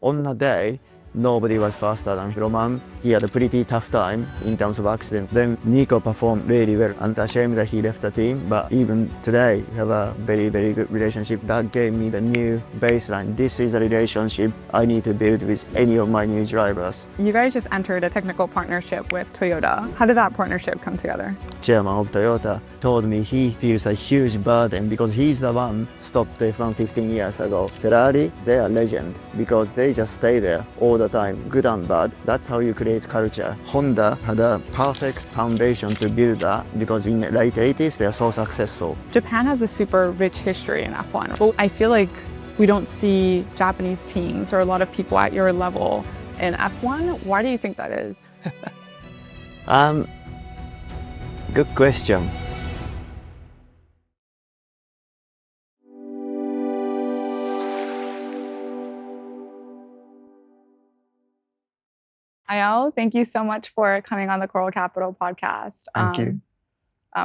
on the day, nobody was faster than Roman. He had a pretty tough time in terms of accident. Then Nico performed really well, and it's a shame that he left the team. But even today, we have a very, very good relationship. That gave me the new baseline. This is a relationship I need to build with any of my new drivers. You guys just entered a technical partnership with Toyota. How did that partnership come together? Chairman of Toyota told me he feels a huge burden because he's the one stopped F1 15 years ago. Ferrari, they are legend because they just stay there all the time, good and bad. That's how you create culture. Honda had a perfect foundation to build that because in the late 80s, they are so successful. Japan has a super rich history in F1. But I feel like we don't see Japanese teams or a lot of people at your level in F1. Why do you think that is? Good question. Ayao, thank you so much for coming on the Coral Capital podcast. Thank you.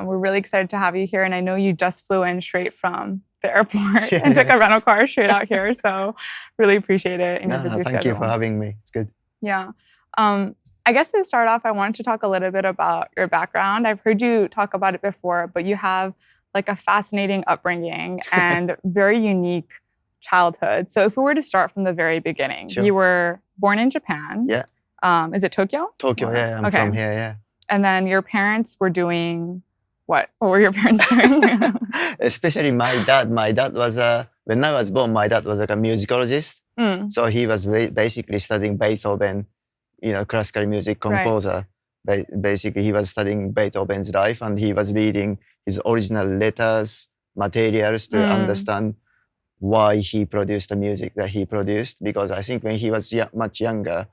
We're really excited to have you here. And I know you just flew in straight from the airport and took a rental car straight out here. So really appreciate it in your busy schedule. Thank you for having me. It's good. Yeah. I guess to start off, I wanted to talk a little bit about your background. I've heard you talk about it before, but you have like a fascinating upbringing and very unique childhood. So if we were to start from the very beginning, Sure. You were born in Japan. Yeah. Is it Tokyo? Tokyo, yeah. I'm from here, yeah. And then your parents were doing what? What were your parents doing? Especially my dad. My dad was, when I was born, my dad was like a musicologist. So he was basically studying Beethoven, classical music composer. Right. Basically, he was studying Beethoven's life and he was reading his original letters, materials to understand why he produced the music that he produced. Because I think when he was much younger,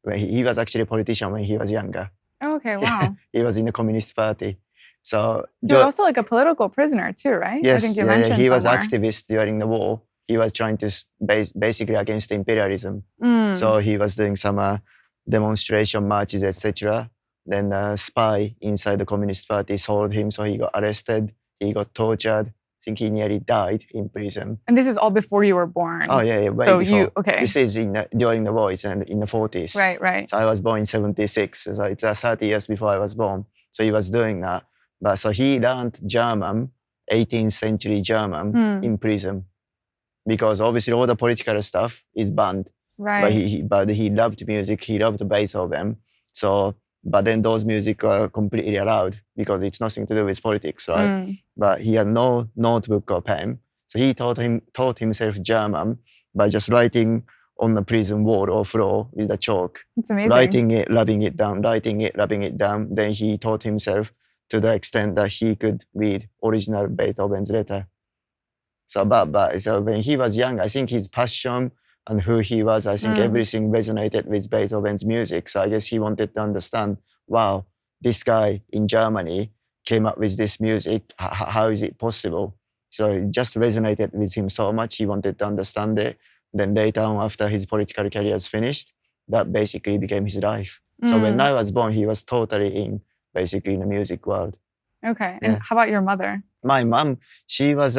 when he was actually a politician when he was younger. Okay, wow. He was in the Communist Party. So you're also like a political prisoner too, right? Yes, I think you mentioned he was somewhere. activist during the war. He was trying to basically against imperialism. So he was doing some demonstration marches, etc. Then a spy inside the Communist Party sold him, so he got arrested. He got tortured. I think he nearly died in prison. And this is all before you were born. Oh yeah, way so before. Okay. This is during the war. It's in the 40s. Right. So I was born in 76. So it's 30 years before I was born. So he was doing that. But so he learned German, 18th century German, in prison, because obviously all the political stuff is banned. Right. But he loved music. He loved Beethoven. So, but then those music are completely allowed because it's nothing to do with politics, right? But he had no notebook or pen, so he taught himself German by just writing on the prison wall or floor with a chalk. It's amazing. Writing it, rubbing it down, writing it, rubbing it down. Then he taught himself to the extent that he could read original Beethoven's letter. So, so when he was young, I think his passion and who he was, I think everything resonated with Beethoven's music. So I guess he wanted to understand, wow, this guy in Germany came up with this music. How is it possible? So it just resonated with him so much. He wanted to understand it. Then later on, after his political career was finished, that basically became his life. So when I was born, he was totally basically in the music world. Okay. And how about your mother? My mom, she was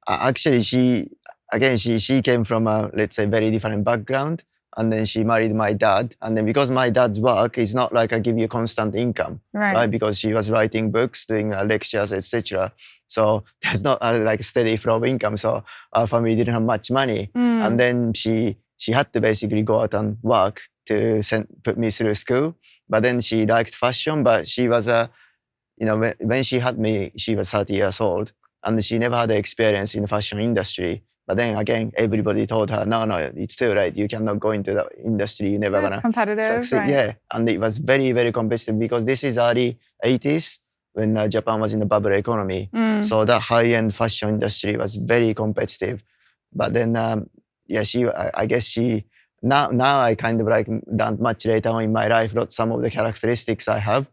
actually, she came from a, let's say, very different background. And then she married my dad. And then because my dad's work is not like I give you constant income, right? Because she was writing books, doing lectures, etc. So there's not like steady flow of income. So our family didn't have much money. And then she had to basically go out and work to put me through school. But then she liked fashion, but she was when she had me, she was 30 years old. And she never had the experience in the fashion industry. But then again, everybody told her, no, it's too late. You cannot go into the industry. You're never gonna competitive, succeed. Right. Yeah, and it was very, very competitive because this is early 80s when Japan was in the bubble economy. So the high-end fashion industry was very competitive. But then, I guess she, now I kind of like learned much later on in my life, some of the characteristics I have.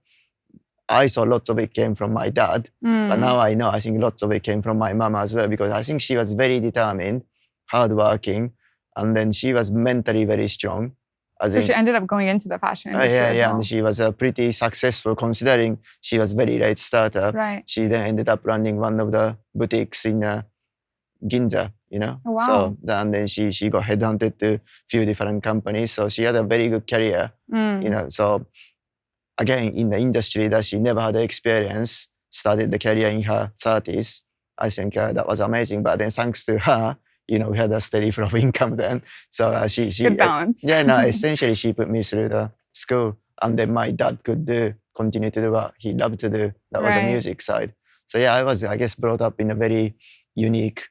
I saw lots of it came from my dad, but now I think lots of it came from my mom as well, because I think she was very determined, hardworking, and then she was mentally very strong. So she ended up going into the fashion industry as well. And she was pretty successful considering she was very late starter. Right. She then ended up running one of the boutiques in Ginza, you know. Oh, wow. So and then she got headhunted to a few different companies. So she had a very good career, you know. So again, in the industry that she never had experience, started the career in her 30s. I think that was amazing. But then thanks to her, you know, we had a steady flow of income then. So she Good balance. yeah, no, essentially she put me through the school, and then my dad could continue to do what he loved to do. That was the Right. music side. So yeah, I was, I guess, brought up in a very unique,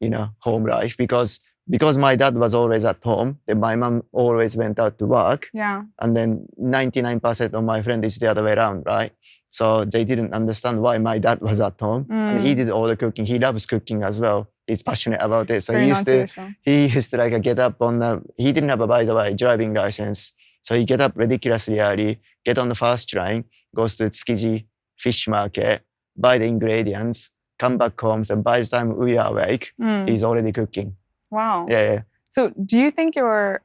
you know, home life because my dad was always at home, then my mom always went out to work. Yeah. And then 99% of my friends is the other way around, right? So they didn't understand why my dad was at home. And he did all the cooking. He loves cooking as well. He's passionate about it. So Very he used to non-traditional. like get up on the, he didn't have a, by the way, driving license. So he get up ridiculously early, get on the fast train, goes to Tsukiji fish market, buy the ingredients, come back home. So by the time we are awake, he's already cooking. Wow. Yeah. So do you think your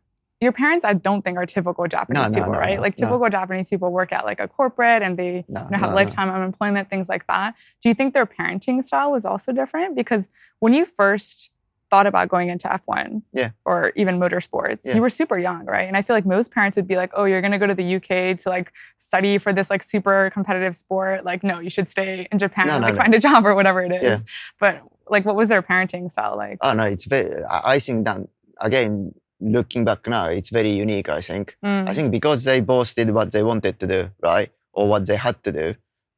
parents, I don't think, are typical Japanese people, right? Like typical Japanese people work at like a corporate and they have lifetime unemployment, things like that. Do you think their parenting style was also different? Because when you first thought about going into F1 or even motorsports, you were super young, right? And I feel like most parents would be like, oh, you're going to go to the UK to like study for this like super competitive sport. Like, no, you should stay in Japan, find a job or whatever it is. But like, what was their parenting style like? Oh, no, it's very, I think that, again, looking back now, it's very unique, I think. I think because they both did what they wanted to do, right? Or what they had to do.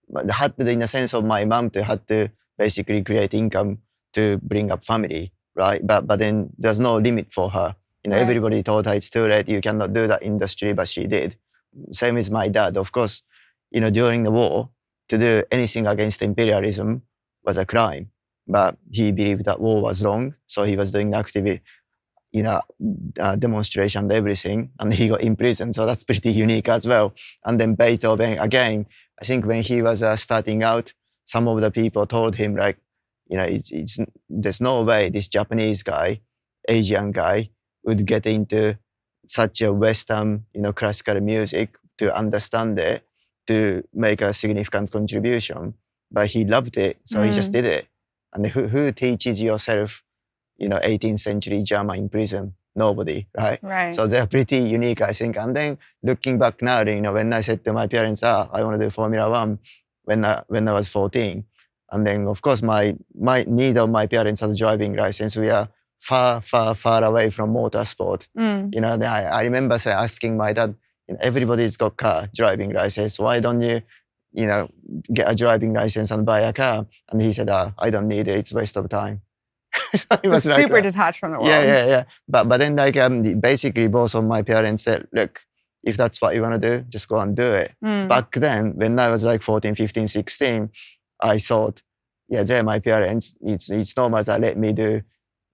But they had to do in the sense of my mom had to basically create income to bring up family, right? But then there's no limit for her. You know, everybody told her it's too late, you cannot do that industry, but she did. Same as my dad. Of course, you know, during the war, to do anything against imperialism was a crime. But he believed that war was wrong, so he was doing active, you know, demonstration and everything, and he got imprisoned. So that's pretty unique as well. And then Beethoven, again, I think when he was starting out, some of the people told him like, you know, there's no way this Japanese guy, Asian guy, would get into such a Western, you know, classical music to understand it, to make a significant contribution. But he loved it, so he just did it. And who teaches yourself, you know, 18th century German in prison? Nobody, right? So they're pretty unique, I think. And then looking back now, you know, when I said to my parents, I want to do Formula One when I was 14. And then, of course, neither of my parents had a driving license. We are far, far, far away from motorsport. You know, I remember asking my dad, you know, everybody's got car driving license. Why don't you, you know, get a driving license and buy a car? And he said, I don't need it. It's a waste of time. So he was super detached from the world. Yeah. But then like basically both of my parents said, look, if that's what you want to do, just go and do it. Back then, when I was like 14, 15, 16, I thought, yeah, they're my parents. It's normal that let me do,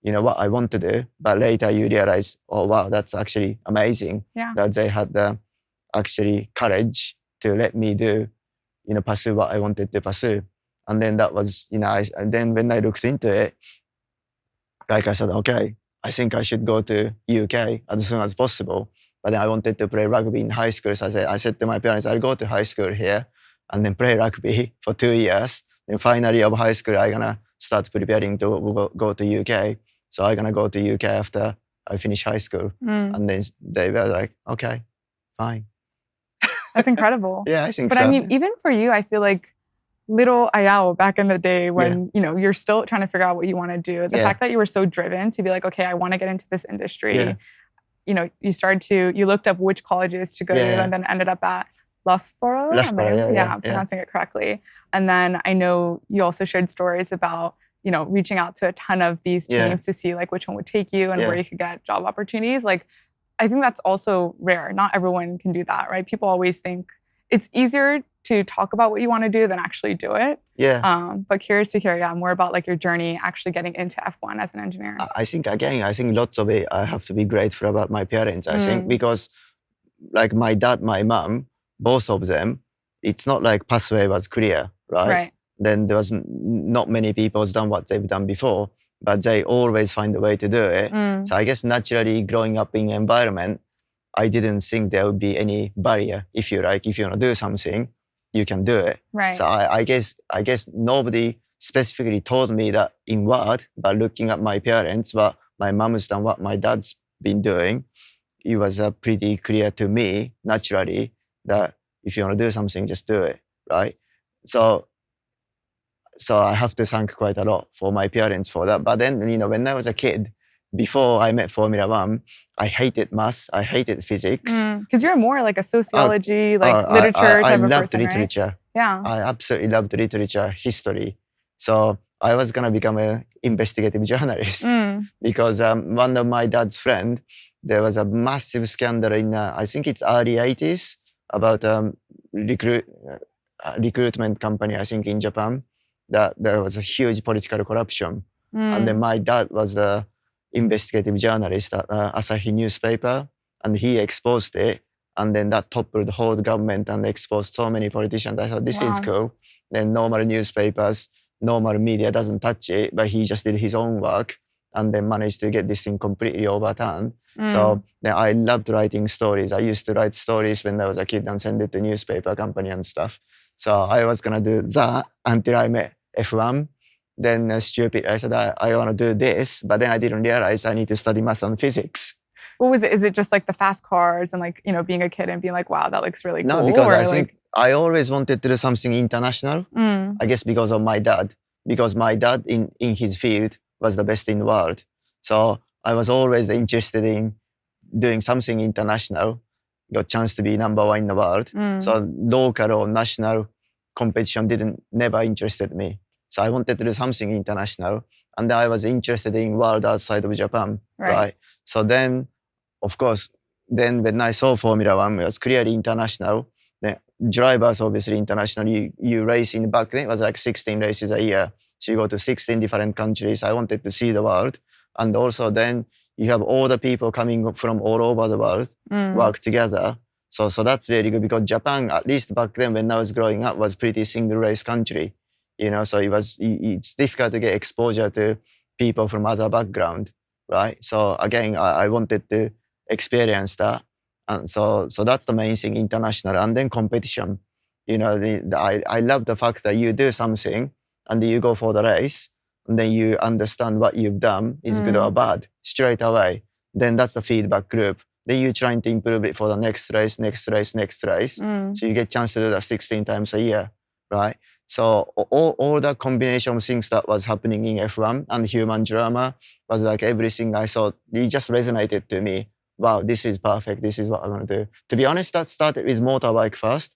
you know, what I want to do. But later you realize, oh wow, that's actually amazing that they had the actually courage to let me do, you know, pursue what I wanted to pursue. And then that was, you know, and then when I looked into it, like I said, okay, I think I should go to UK as soon as possible. But then I wanted to play rugby in high school. So I said to my parents, I'll go to high school here and then play rugby for 2 years. Then final year of high school, I'm going to start preparing to go to UK. So I'm going to go to UK after I finish high school. And then they were like, okay, fine. That's incredible. Yeah, I think so. But I mean, even for you, I feel like little Ayao back in the day when, you know, you're still trying to figure out what you want to do. The fact that you were so driven to be like, okay, I want to get into this industry. You know, you looked up which colleges to go to and then ended up at Loughborough. Pronouncing it correctly. And then I know you also shared stories about, you know, reaching out to a ton of these teams to see like which one would take you and where you could get job opportunities. Like, I think that's also rare. Not everyone can do that, right? People always think it's easier to talk about what you want to do than actually do it. But curious to hear, more about like your journey actually getting into F1 as an engineer. I think lots of it, I have to be grateful about my parents, I think, because like my dad, my mom, both of them, it's not like pathway was clear, right? Then there was not many people who's done what they've done before, but they always find a way to do it. So I guess naturally growing up in environment, I didn't think there would be any barrier. If you want to do something, you can do it. So I guess nobody specifically told me that in word, by looking at my parents, what my mom's done, what my dad's been doing, it was pretty clear to me naturally that if you want to do something, just do it, right? So I have to thank quite a lot for my parents for that. But then, when I was a kid, before I met Formula One, I hated maths, I hated physics. Because you're more like a sociology, I literature type of loved person, literature. Right? Yeah. I absolutely loved literature, history. So I was going to become an investigative journalist because one of my dad's friend, there was a massive scandal in, I think it's early 80s about recruitment company, I think in Japan, that there was a huge political corruption. And then my dad was the investigative journalist at Asahi newspaper, and he exposed it. And then that toppled the whole government and exposed so many politicians. I thought, this is cool. Then normal newspapers, normal media doesn't touch it, but he just did his own work and then managed to get this thing completely overturned. So then I loved writing stories. I used to write stories when I was a kid and send it to newspaper company and stuff. So I was going to do that until I met F1. Then stupid, I said, I want to do this, but then I didn't realize I need to study math and physics. What was it? Is it just like the fast cars and being a kid and being like, wow, that looks really cool? No, because I think I always wanted to do something international. I guess because of my dad. Because my dad in his field was the best in the world. So I was always interested in doing something international, got chance to be number one in the world. So local or national competition never interested me. So I wanted to do something international. And then I was interested in world outside of Japan, right? So then, of course, when I saw Formula One, it was clearly international. The drivers, obviously international. You race in back then, it was like 16 races a year. So you go to 16 different countries. I wanted to see the world. And also then you have all the people coming from all over the world, work together. So that's really good because Japan, at least back then when I was growing up, was pretty single race country. So it's difficult to get exposure to people from other background, right? So again, I wanted to experience that. And so that's the main thing, international. And then competition. I love the fact that you do something and then you go for the race and then you understand what you've done is good or bad straight away. Then that's the feedback loop. Then you're trying to improve it for the next race. So you get a chance to do that 16 times a year, right? So all the combination of things that was happening in F1 and human drama was like everything I saw, it just resonated to me. Wow, this is perfect. This is what I want to do. To be honest, that started with motorbike first.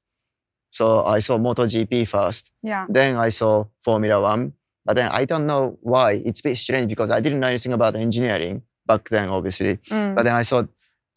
So I saw MotoGP first. Yeah. Then I saw Formula One. But then I don't know why. It's a bit strange because I didn't know anything about engineering back then, obviously. But then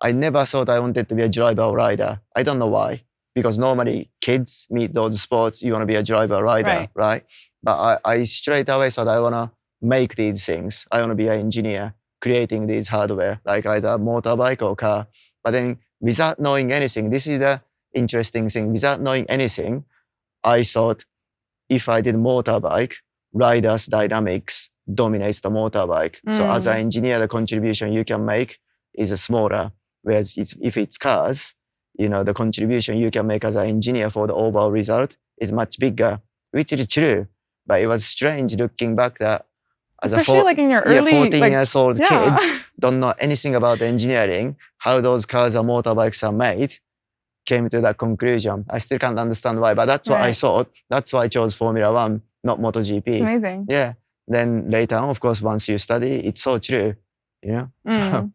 I never thought I wanted to be a driver or rider. I don't know why. Because normally kids meet those sports, you want to be a driver or rider, right? But I straight away thought I want to make these things. I want to be an engineer, creating these hardware, like either a motorbike or car. But then without knowing anything, this is the interesting thing. Without knowing anything, I thought if I did motorbike, rider's dynamics dominates the motorbike. So as an engineer, the contribution you can make is smaller. Whereas if it's cars, the contribution you can make as an engineer for the overall result is much bigger, which is true. But it was strange looking back that as especially in your early 14 years old kid, don't know anything about engineering, how those cars or motorbikes are made, came to that conclusion. I still can't understand why, but that's what I thought. That's why I chose Formula One, not MotoGP. It's amazing. Yeah. Then later on, of course, once you study, it's so true, So,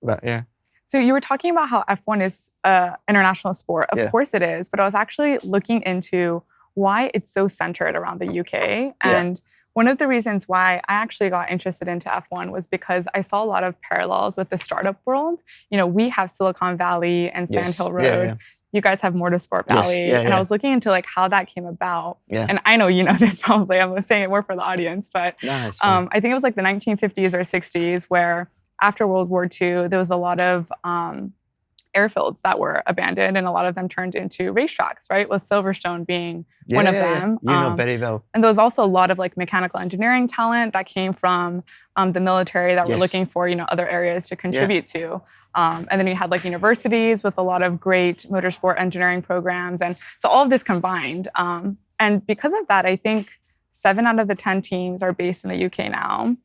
but yeah. So you were talking about how F1 is an international sport. Of course it is, but I was actually looking into why it's so centered around the UK. And one of the reasons why I actually got interested into F1 was because I saw a lot of parallels with the startup world. We have Silicon Valley and Sand Hill Road. You guys have Motorsport Valley. And I was looking into how that came about. And I know you know this probably. I'm saying it more for the audience. But I think it was the 1950s or 60s where after World War II, there was a lot of airfields that were abandoned and a lot of them turned into racetracks, right? With Silverstone being one of them. You know very well. And there was also a lot of mechanical engineering talent that came from the military that were looking for, other areas to contribute to. And then you had universities with a lot of great motorsport engineering programs. And so all of this combined. And because of that, I think 7 out of the 10 teams are based in the UK now.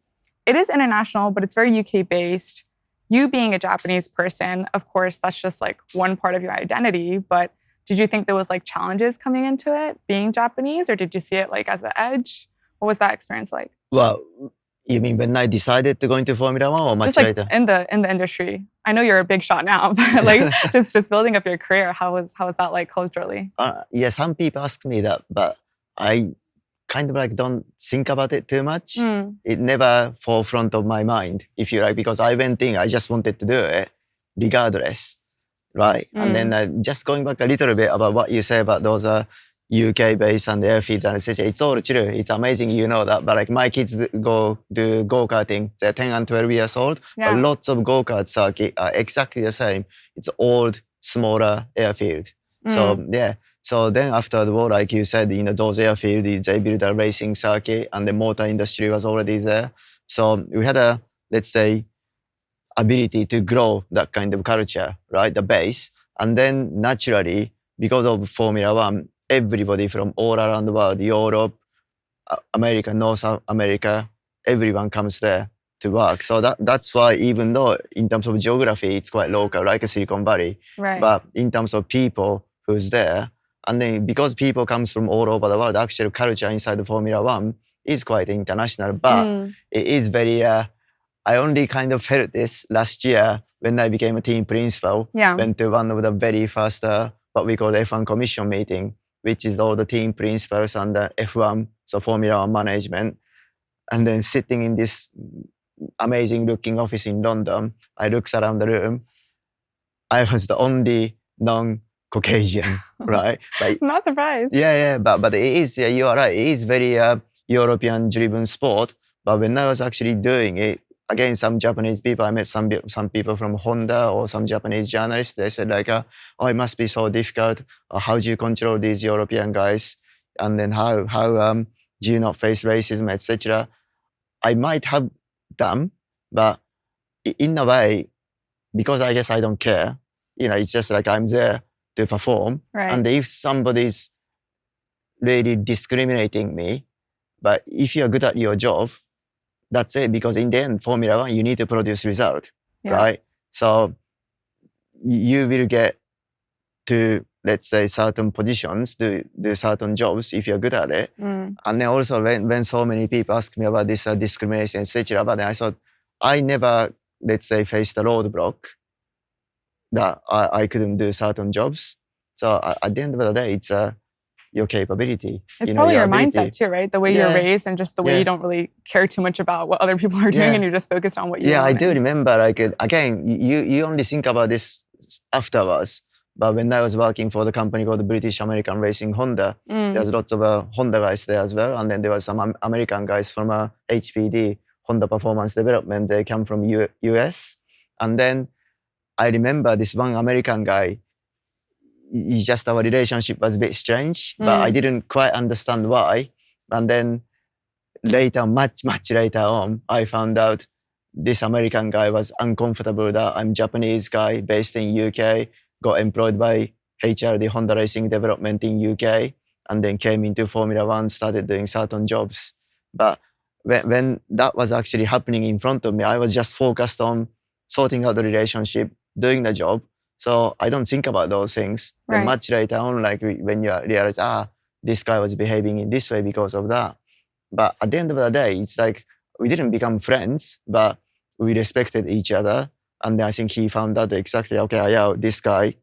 It is international, but it's very UK based. You being a Japanese person, of course, that's just like one part of your identity. But did you think there was like challenges coming into it, being Japanese, or did you see it like as an edge? What was that experience like? Well, you mean when I decided to go into Formula One or much Just like later? in the industry. I know you're a big shot now, but like just building up your career, how was that like culturally? Yeah, some people ask me that, but I kind of like don't think about it too much. Mm, It never forefront of my mind, if you like, because I went in, I just wanted to do it regardless, right? And then just going back a little bit about what you say about those UK base and airfield and etc. It's all true. It's amazing, you know that. But like my kids go do go-karting. They're 10 and 12 years old. yeah. But lots of go-kart circuit are exactly the same. It's old, smaller airfield. So yeah. So then after the war, like you said, you know, those airfields, they built a racing circuit and the motor industry was already there. So we had a, let's say, ability to grow that kind of culture, right? The base. And then naturally, because of Formula One, everybody from all around the world, Europe, America, North America, everyone comes there to work. So that's why even though in terms of geography, it's quite local, like Silicon Valley, Right. but in terms of people who's there, and then because people comes from all over the world, actual culture inside the Formula One is quite international, but it is very, I only kind of felt this last year when I became a team principal, went to one of the very first, what we call F1 commission meeting, which is all the team principals and the F1, so Formula One management. And then sitting in this amazing looking office in London, I looked around the room. I was the only non-Caucasian, right? But, I'm not surprised. Yeah, but it is, you are right, it is very European-driven sport. But when I was actually doing it, again, some Japanese people, I met some people from Honda or some Japanese journalists, they said like, oh, it must be so difficult. How do you control these European guys? And then how do you not face racism, etc.? I might have done, but in a way, because I guess I don't care, you know, it's just like I'm there to perform. Right. And if somebody's really discriminating me, but if you're good at your job, that's it. Because in the end, Formula One, you need to produce result, right? So you will get to, let's say, certain positions, do certain jobs if you're good at it. And then also when so many people ask me about this discrimination, etc., but then I thought, I never, let's say, faced a roadblock that I couldn't do certain jobs. So at the end of the day, it's your capability. It's probably your mindset too, right? The way you're raised and just the way you don't really care too much about what other people are doing and you're just focused on what you want. Yeah, I do remember, like, again, you only think about this afterwards. But when I was working for the company called the British American Racing Honda, there's lots of Honda guys there as well. And then there was some American guys from HPD, Honda Performance Development. They come from US. And then I remember this one American guy, just our relationship was a bit strange, but I didn't quite understand why. And then later, much later on, I found out this American guy was uncomfortable that I'm Japanese guy based in UK, got employed by HRD, Honda Racing Development in UK, and then came into Formula One, started doing certain jobs. But when that was actually happening in front of me, I was just focused on sorting out the relationship, doing the job. So I don't think about those things. Right. And much later on, like when you realize, this guy was behaving in this way because of that. But at the end of the day, it's like we didn't become friends, but we respected each other. And I think he found out exactly, okay, yeah, this guy,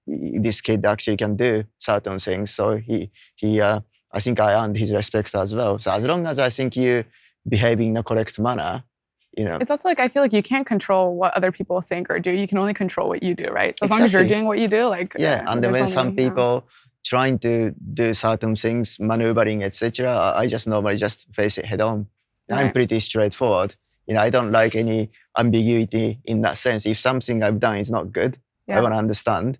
this kid actually can do certain things. So I think I earned his respect as well. So as long as I think you behaving in a correct manner, you know. It's also like, I feel like you can't control what other people think or do. You can only control what you do, right? So as long as you're doing what you do, like. Yeah, and then when some people trying to do certain things, maneuvering, etc., I just normally just face it head on. Right. I'm pretty straightforward. You know, I don't like any ambiguity in that sense. If something I've done is not good, I want to understand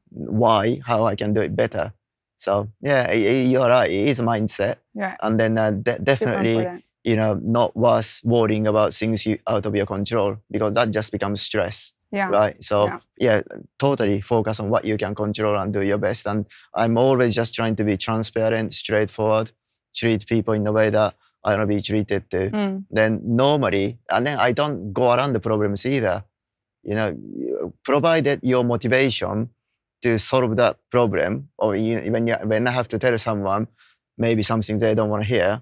why, how I can do it better. So yeah, you're right. It is a mindset. Yeah. And then definitely, you know, not worth worrying about things out of your control, because that just becomes stress. Yeah. Right. So yeah, totally focus on what you can control and do your best. And I'm always just trying to be transparent, straightforward, treat people in the way that I want to be treated to. Then normally, and then I don't go around the problems either. Provided your motivation to solve that problem, or when I have to tell someone maybe something they don't want to hear,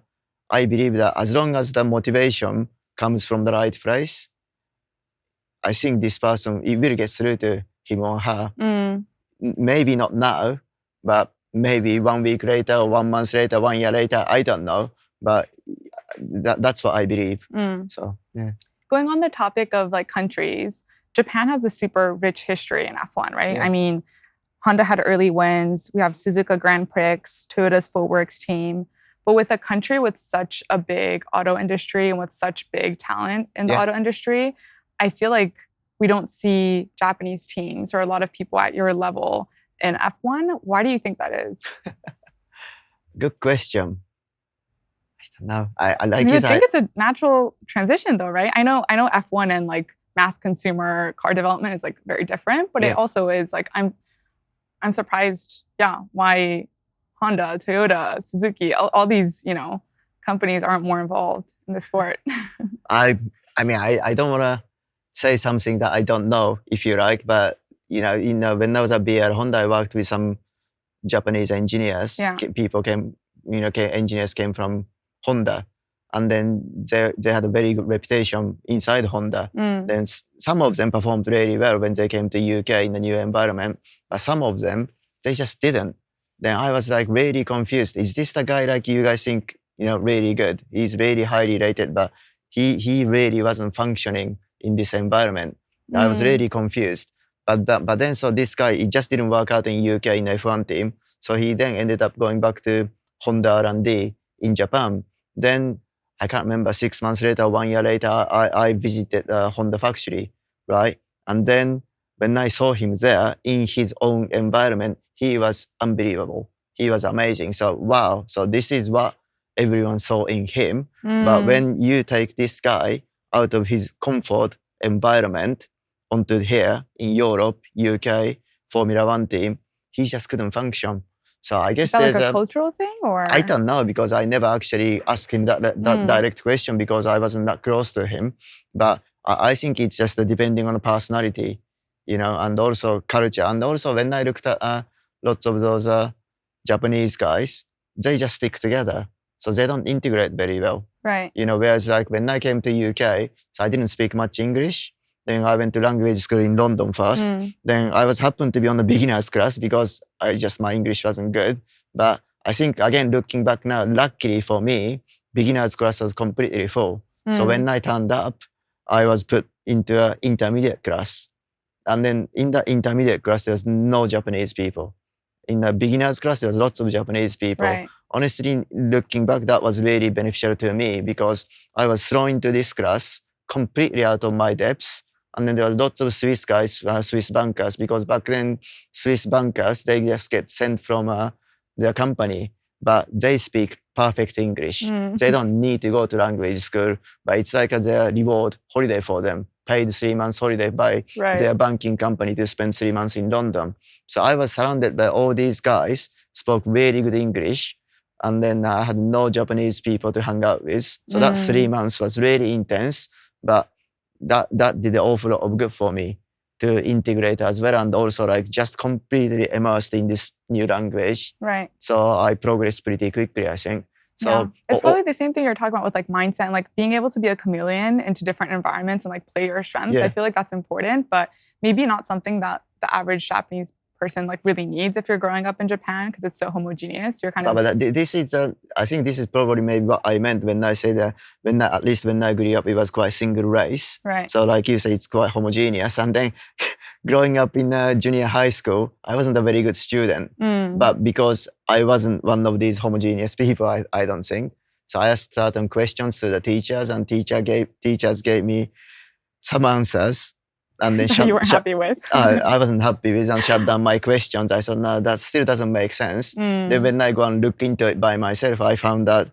I believe that as long as the motivation comes from the right place, I think this person, it will get through to him or her. Maybe not now, but maybe 1 week later, or 1 month later, 1 year later, I don't know. But that's what I believe. So, yeah. Going on the topic of like countries, Japan has a super rich history in F1, right? Yeah. I mean, Honda had early wins. We have Suzuka Grand Prix, Toyota's full works team. But with a country with such a big auto industry and with such big talent in the auto industry, I feel like we don't see Japanese teams or a lot of people at your level in F1. Why do you think that is? Good question. I don't know. I like it. I think it's a natural transition though, right? I know F1 and like mass consumer car development is like very different, but it also is like I'm surprised, why Honda, Toyota, Suzuki, all these, companies aren't more involved in the sport. I mean, I don't want to say something that I don't know, if you like, but when I was at BR Honda, I worked with some Japanese engineers. People came, engineers came from Honda, and then they had a very good reputation inside Honda. Then some of them performed really well when they came to UK in the new environment, but some of them, they just didn't. Then I was like really confused. Is this the guy like you guys think, really good? He's really highly rated, but he really wasn't functioning in this environment. I was really confused. But then, so this guy, it just didn't work out in UK in F1 team. So he then ended up going back to Honda R&D in Japan. Then I can't remember, 6 months later, 1 year later, I visited the Honda factory, right? And then when I saw him there in his own environment, he was unbelievable. He was amazing. So wow, so this is what everyone saw in him. But when you take this guy out of his comfort environment onto here in Europe, UK, Formula One team, he just couldn't function. So I guess is that there's like a cultural thing, or I don't know, because I never actually asked him that direct question because I wasn't that close to him. But I think it's just depending on the personality, and also culture. And also when I looked at lots of those Japanese guys, they just stick together. So they don't integrate very well. Right. Whereas like when I came to UK, so I didn't speak much English. Then I went to language school in London first. Then I was happened to be on the beginner's class because my English wasn't good. But I think, again, looking back now, luckily for me, beginner's class was completely full. So when I turned up, I was put into an intermediate class. And then in the intermediate class, there's no Japanese people. In the beginner's class, there's lots of Japanese people. Right. Honestly, looking back, that was really beneficial to me because I was thrown into this class completely out of my depths. And then there was lots of Swiss guys, Swiss bankers, because back then, Swiss bankers, they just get sent from their company, but they speak perfect English. They don't need to go to language school, but it's like their reward holiday for them, paid 3 months holiday by their banking company to spend 3 months in London. So I was surrounded by all these guys, spoke really good English, and then I had no Japanese people to hang out with. So that 3 months was really intense, but that did an awful lot of good for me to integrate as well, and also like just completely immersed in this new language. Right. So I progressed pretty quickly, I think. So it's probably the same thing you're talking about with like mindset and like being able to be a chameleon into different environments and like play your strengths. I feel like that's important, but maybe not something that the average Japanese person like really needs if you're growing up in Japan because it's so homogeneous. You're kind of. But this is I think this is probably maybe what I meant when I say that at least when I grew up, it was quite single race. Right. So like you say, it's quite homogeneous. And then growing up in junior high school, I wasn't a very good student, but because I wasn't one of these homogeneous people, I don't think. So I asked certain questions to the teachers, and teachers gave me some answers. And then you weren't happy with. I wasn't happy with and shut down my questions. I said, no, that still doesn't make sense. Then when I go and look into it by myself, I found that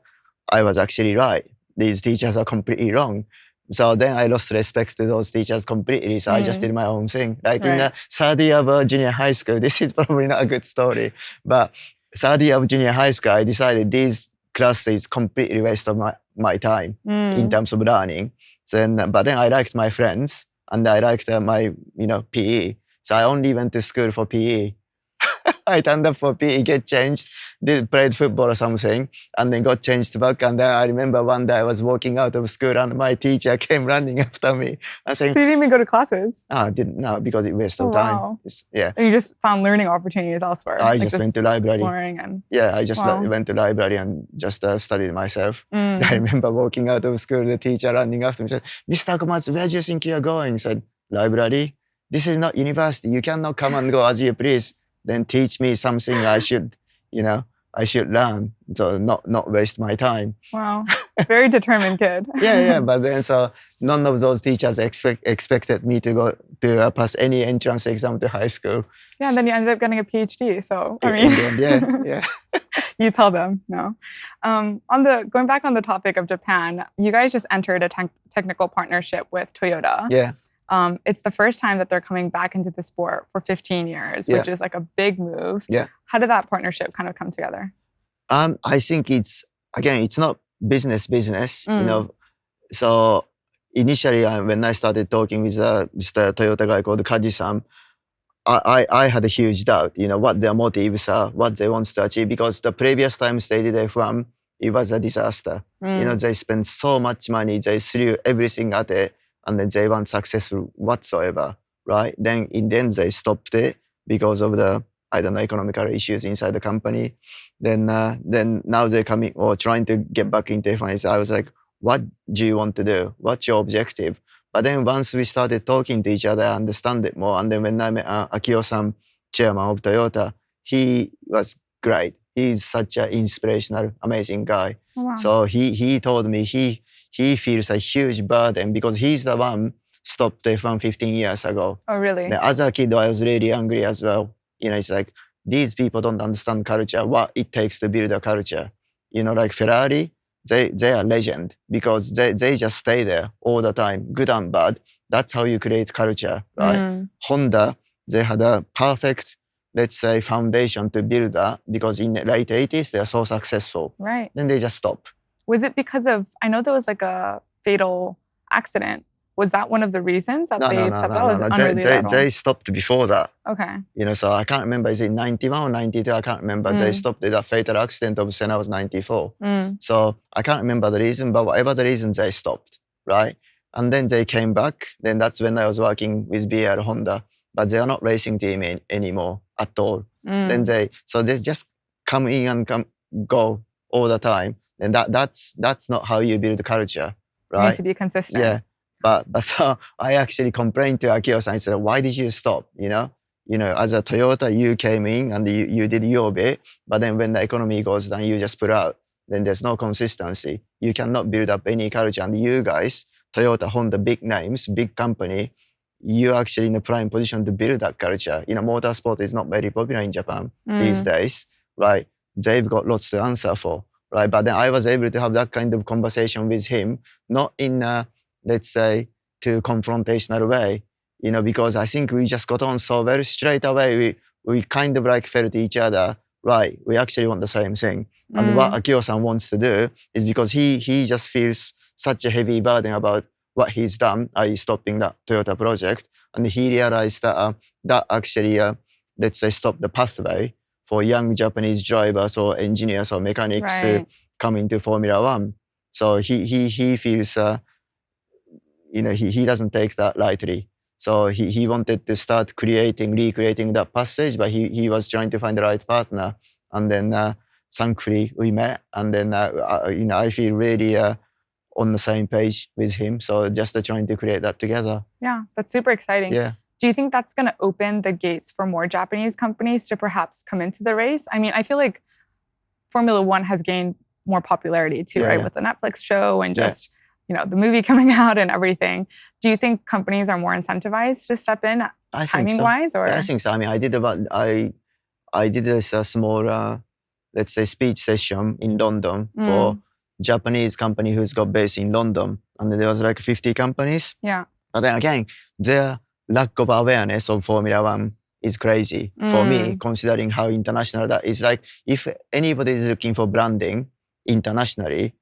I was actually right. These teachers are completely wrong. So then I lost respect to those teachers completely. So I just did my own thing. Like in the third year of junior high school, this is probably not a good story, but third year of junior high school, I decided these class is completely waste of my time in Mm. terms of learning. But then I liked my friends and I liked my, PE. So I only went to school for PE. I turned up for PE, get changed, played football or something, and then got changed back. And then I remember one day I was walking out of school and my teacher came running after me and saying, So you didn't even go to classes? I didn't know because it wasted Oh, time. wow. Yeah. And you just found learning opportunities elsewhere. I just went to library. Exploring and Yeah, I just wow. went to library and just studied myself. Mm. I remember walking out of school, the teacher running after me said, Mr. Komatsu, where do you think you're going? I said, library. This is not university. You cannot come and go as you please. Then teach me something I should learn. So not waste my time. Wow. Very determined kid. Yeah. But then so none of those teachers expected me to go to pass any entrance exam to high school. Yeah, and then you ended up getting a PhD. So I mean, In the end, yeah. You tell them no. Going back on the topic of Japan, you guys just entered a technical partnership with Toyota. Yeah. It's the first time that they're coming back into the sport for 15 years, which is like a big move. Yeah. How did that partnership kind of come together? I think it's not business, So initially, when I started talking with this Toyota guy called Kaji-san, I had a huge doubt, what their motives are, what they want to achieve, because the previous times they did F1, it was a disaster. They spent so much money, they threw everything at it, and then they weren't successful whatsoever, right? Then in the end, they stopped it because of the, economical issues inside the company. Then now they're coming or trying to get back into F1. I was like, what do you want to do? What's your objective? But then once we started talking to each other, I understand it more. And then when I met Akio-san, chairman of Toyota, he was great. He's such an inspirational, amazing guy. Wow. So he told me he feels a huge burden because he's the one stopped F1 15 years ago. Oh, really? Now, as a kid, I was really angry as well. It's like, these people don't understand culture, what it takes to build a culture. Like Ferrari, they are legend because they just stay there all the time, good and bad. That's how you create culture, right? Honda, they had a perfect, let's say, foundation to build that because in the late 80s, they're so successful. Right. Then they just stop. Was it because of, I know there was like a fatal accident. Was that one of the reasons that they stopped? That was unrelated at all? They stopped before that. Okay. So I can't remember, is it 91 or 92? I can't remember. They stopped that fatal accident of Senna was 94. So I can't remember the reason, but whatever the reason, they stopped, right? And then they came back. Then that's when I was working with BR Honda, but they are not racing team anymore at all. Then they just come in and go all the time. And that's not how you build culture, right? You need to be consistent. Yeah. But so I actually complained to Akio-san. I said, why did you stop? As a Toyota, you came in and you did your bit. But then when the economy goes down, you just put out. Then there's no consistency. You cannot build up any culture. And you guys, Toyota, Honda, big names, big company, you're actually in a prime position to build that culture. Motorsport is not very popular in Japan these days, right? They've got lots to answer for, right? But then I was able to have that kind of conversation with him, not in let's say, to confrontational way, because I think we just got on so very straight away. We kind of like felt each other, right? We actually want the same thing. And what Akio-san wants to do is because he just feels such a heavy burden about what he's done, i.e. stopping that Toyota project. And he realized that that actually, let's say, stopped the pathway for young Japanese drivers or engineers or mechanics to come into Formula One. So he feels, he doesn't take that lightly. So he wanted to start recreating that passage, but he was trying to find the right partner. And then thankfully we met. And then, I feel really on the same page with him. So just trying to create that together. Yeah, that's super exciting. Yeah. Do you think that's going to open the gates for more Japanese companies to perhaps come into the race? I mean, I feel like Formula One has gained more popularity too, right? With the Netflix show and just, the movie coming out and everything. Do you think companies are more incentivized to step in timing-wise? Or? Yeah, I think so. I mean, I did this small, let's say, speech session in London for Japanese company who's got base in London. And there was like 50 companies. Yeah. But then again, their lack of awareness of Formula One is crazy for me, considering how international that is. Like, if anybody is looking for branding, internationally,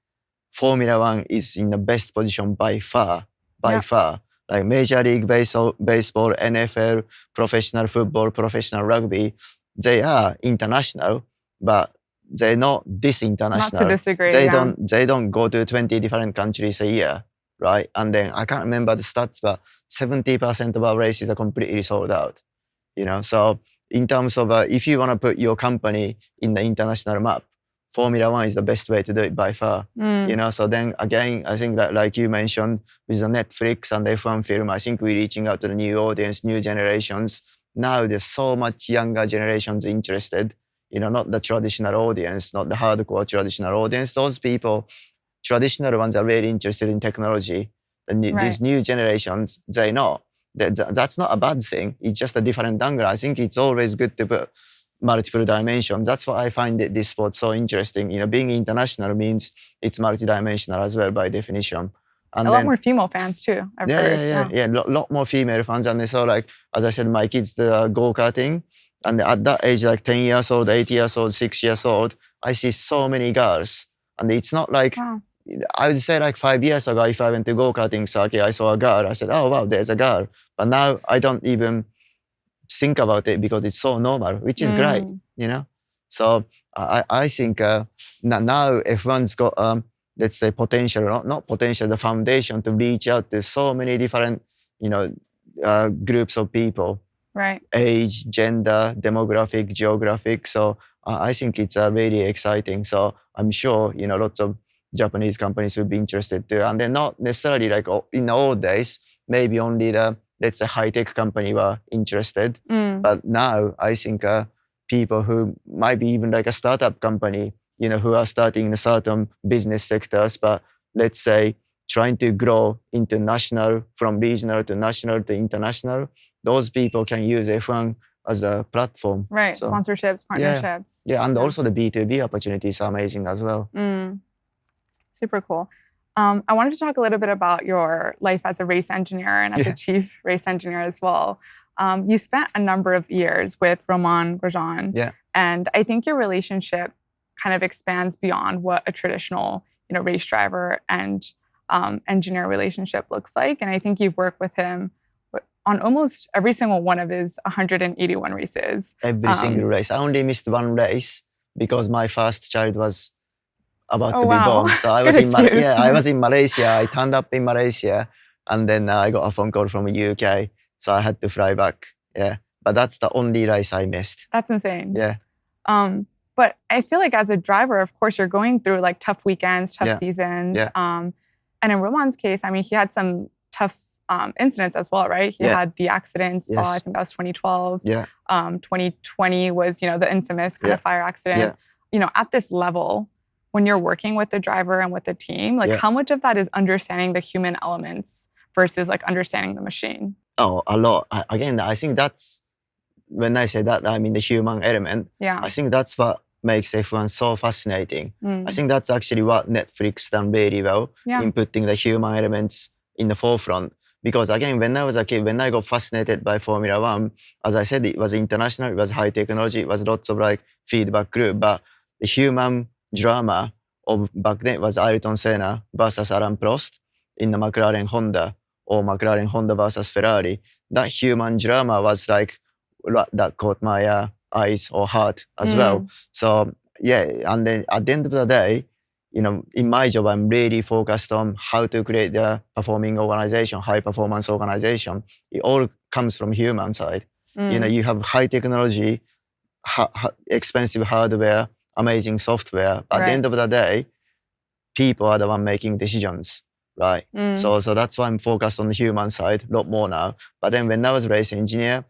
Formula One is in the best position by far, Yep. Like Major League Baseball, NFL, professional football, professional rugby, they are international, but they're not this international. Not to this degree. They Yeah. don't go to 20 different countries a year, right? And then I can't remember the stats, but 70% of our races are completely sold out. So in terms of if you want to put your company in the international map, Formula One is the best way to do it by far. So then again, I think that like you mentioned with the Netflix and F1 film, I think we're reaching out to the new audience, new generations. Now there's so much younger generations interested, not the traditional audience, not the hardcore traditional audience. Those people, traditional ones, are really interested in technology. These new generations, they know that's not a bad thing. It's just a different angle. I think it's always good to put multiple dimensions. That's why I find this sport so interesting. Being international means it's multidimensional as well by definition. And a lot more female fans too, I've heard. Yeah. Lot more female fans. And so like, as I said, my kids go-karting. And at that age, like 10 years old, 8 years old, 6 years old, I see so many girls. And it's not like, Wow. I would say like 5 years ago, if I went to go-karting circuit, I saw a girl, I said, oh wow, there's a girl. But now I don't even think about it because it's so normal, which is great, So I think now F1's got, let's say, potential, not potential, the foundation to reach out to so many different, groups of people. Right. Age, gender, demographic, geographic. So I think it's really exciting. So I'm sure, lots of Japanese companies would be interested too. And they're not necessarily like in the old days, maybe only the, let's say, high-tech company were interested. But now I think people who might be even like a startup company, who are starting in certain business sectors, but let's say trying to grow international, from regional to national to international, those people can use F1 as a platform. Right, so, sponsorships, partnerships. Yeah, and also the B2B opportunities are amazing as well. Super cool. I wanted to talk a little bit about your life as a race engineer and as a chief race engineer as well. You spent a number of years with Romain Grosjean. Yeah. And I think your relationship kind of expands beyond what a traditional, race driver and engineer relationship looks like. And I think you've worked with him on almost every single one of his 181 races. Every single race. I only missed one race because my first child was about to be born. So I was I was in Malaysia. I turned up in Malaysia, and then I got a phone call from the UK, so I had to fly back. Yeah, but that's the only race I missed. That's insane. Yeah. But I feel like as a driver, of course, you're going through like tough weekends, tough seasons. Yeah. And in Roman's case, I mean, he had some tough incidents as well, right? He had the accident in Spa, I think that was 2012. Yeah. 2020 was, the infamous kind of fire accident. Yeah. At this level, when you're working with the driver and with the team, like how much of that is understanding the human elements versus like understanding the machine? Oh, a lot. Again, I think that's, when I say that, I mean the human element. Yeah. I think that's what makes F1 so fascinating. I think that's actually what Netflix done really well in putting the human elements in the forefront. Because again, when I was a kid, when I got fascinated by Formula One, as I said, it was international, it was high technology, it was lots of like feedback group, but the human drama of back then was Ayrton Senna versus Alain Prost in the McLaren Honda, or McLaren Honda versus Ferrari. That human drama was like, that caught my eyes or heart as well. So yeah, and then at the end of the day, in my job, I'm really focused on how to create the performing organization, high performance organization. It all comes from human side. You have high technology, expensive hardware, amazing software. At the end of the day, people are the one making decisions, right? So that's why I'm focused on the human side a lot more now. But then when I was a race engineer,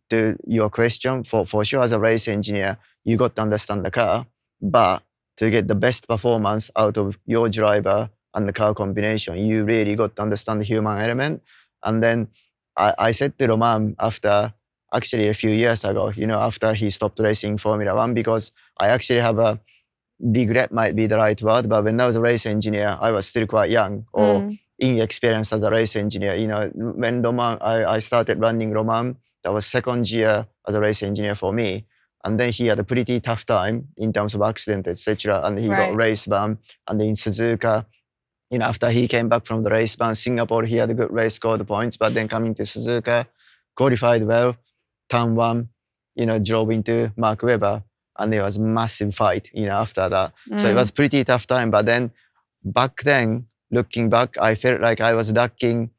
to your question, for sure, as a race engineer, you got to understand the car, but to get the best performance out of your driver and the car combination, you really got to understand the human element. And then I said to Roman after, actually a few years ago, after he stopped racing Formula One, because I actually have a regret, might be the right word, but when I was a race engineer, I was still quite young or inexperienced as a race engineer. When I started running Roman, that was second year as a race engineer for me. And then he had a pretty tough time in terms of accident, etc. And he got a Right. race ban. And then in Suzuka, after he came back from the race ban, Singapore, he had a good race, scored points. But then coming to Suzuka, qualified well, turn one, drove into Mark Webber. And there was a massive fight, after that. So it was pretty tough time. But then back then, looking back, I felt like I was lacking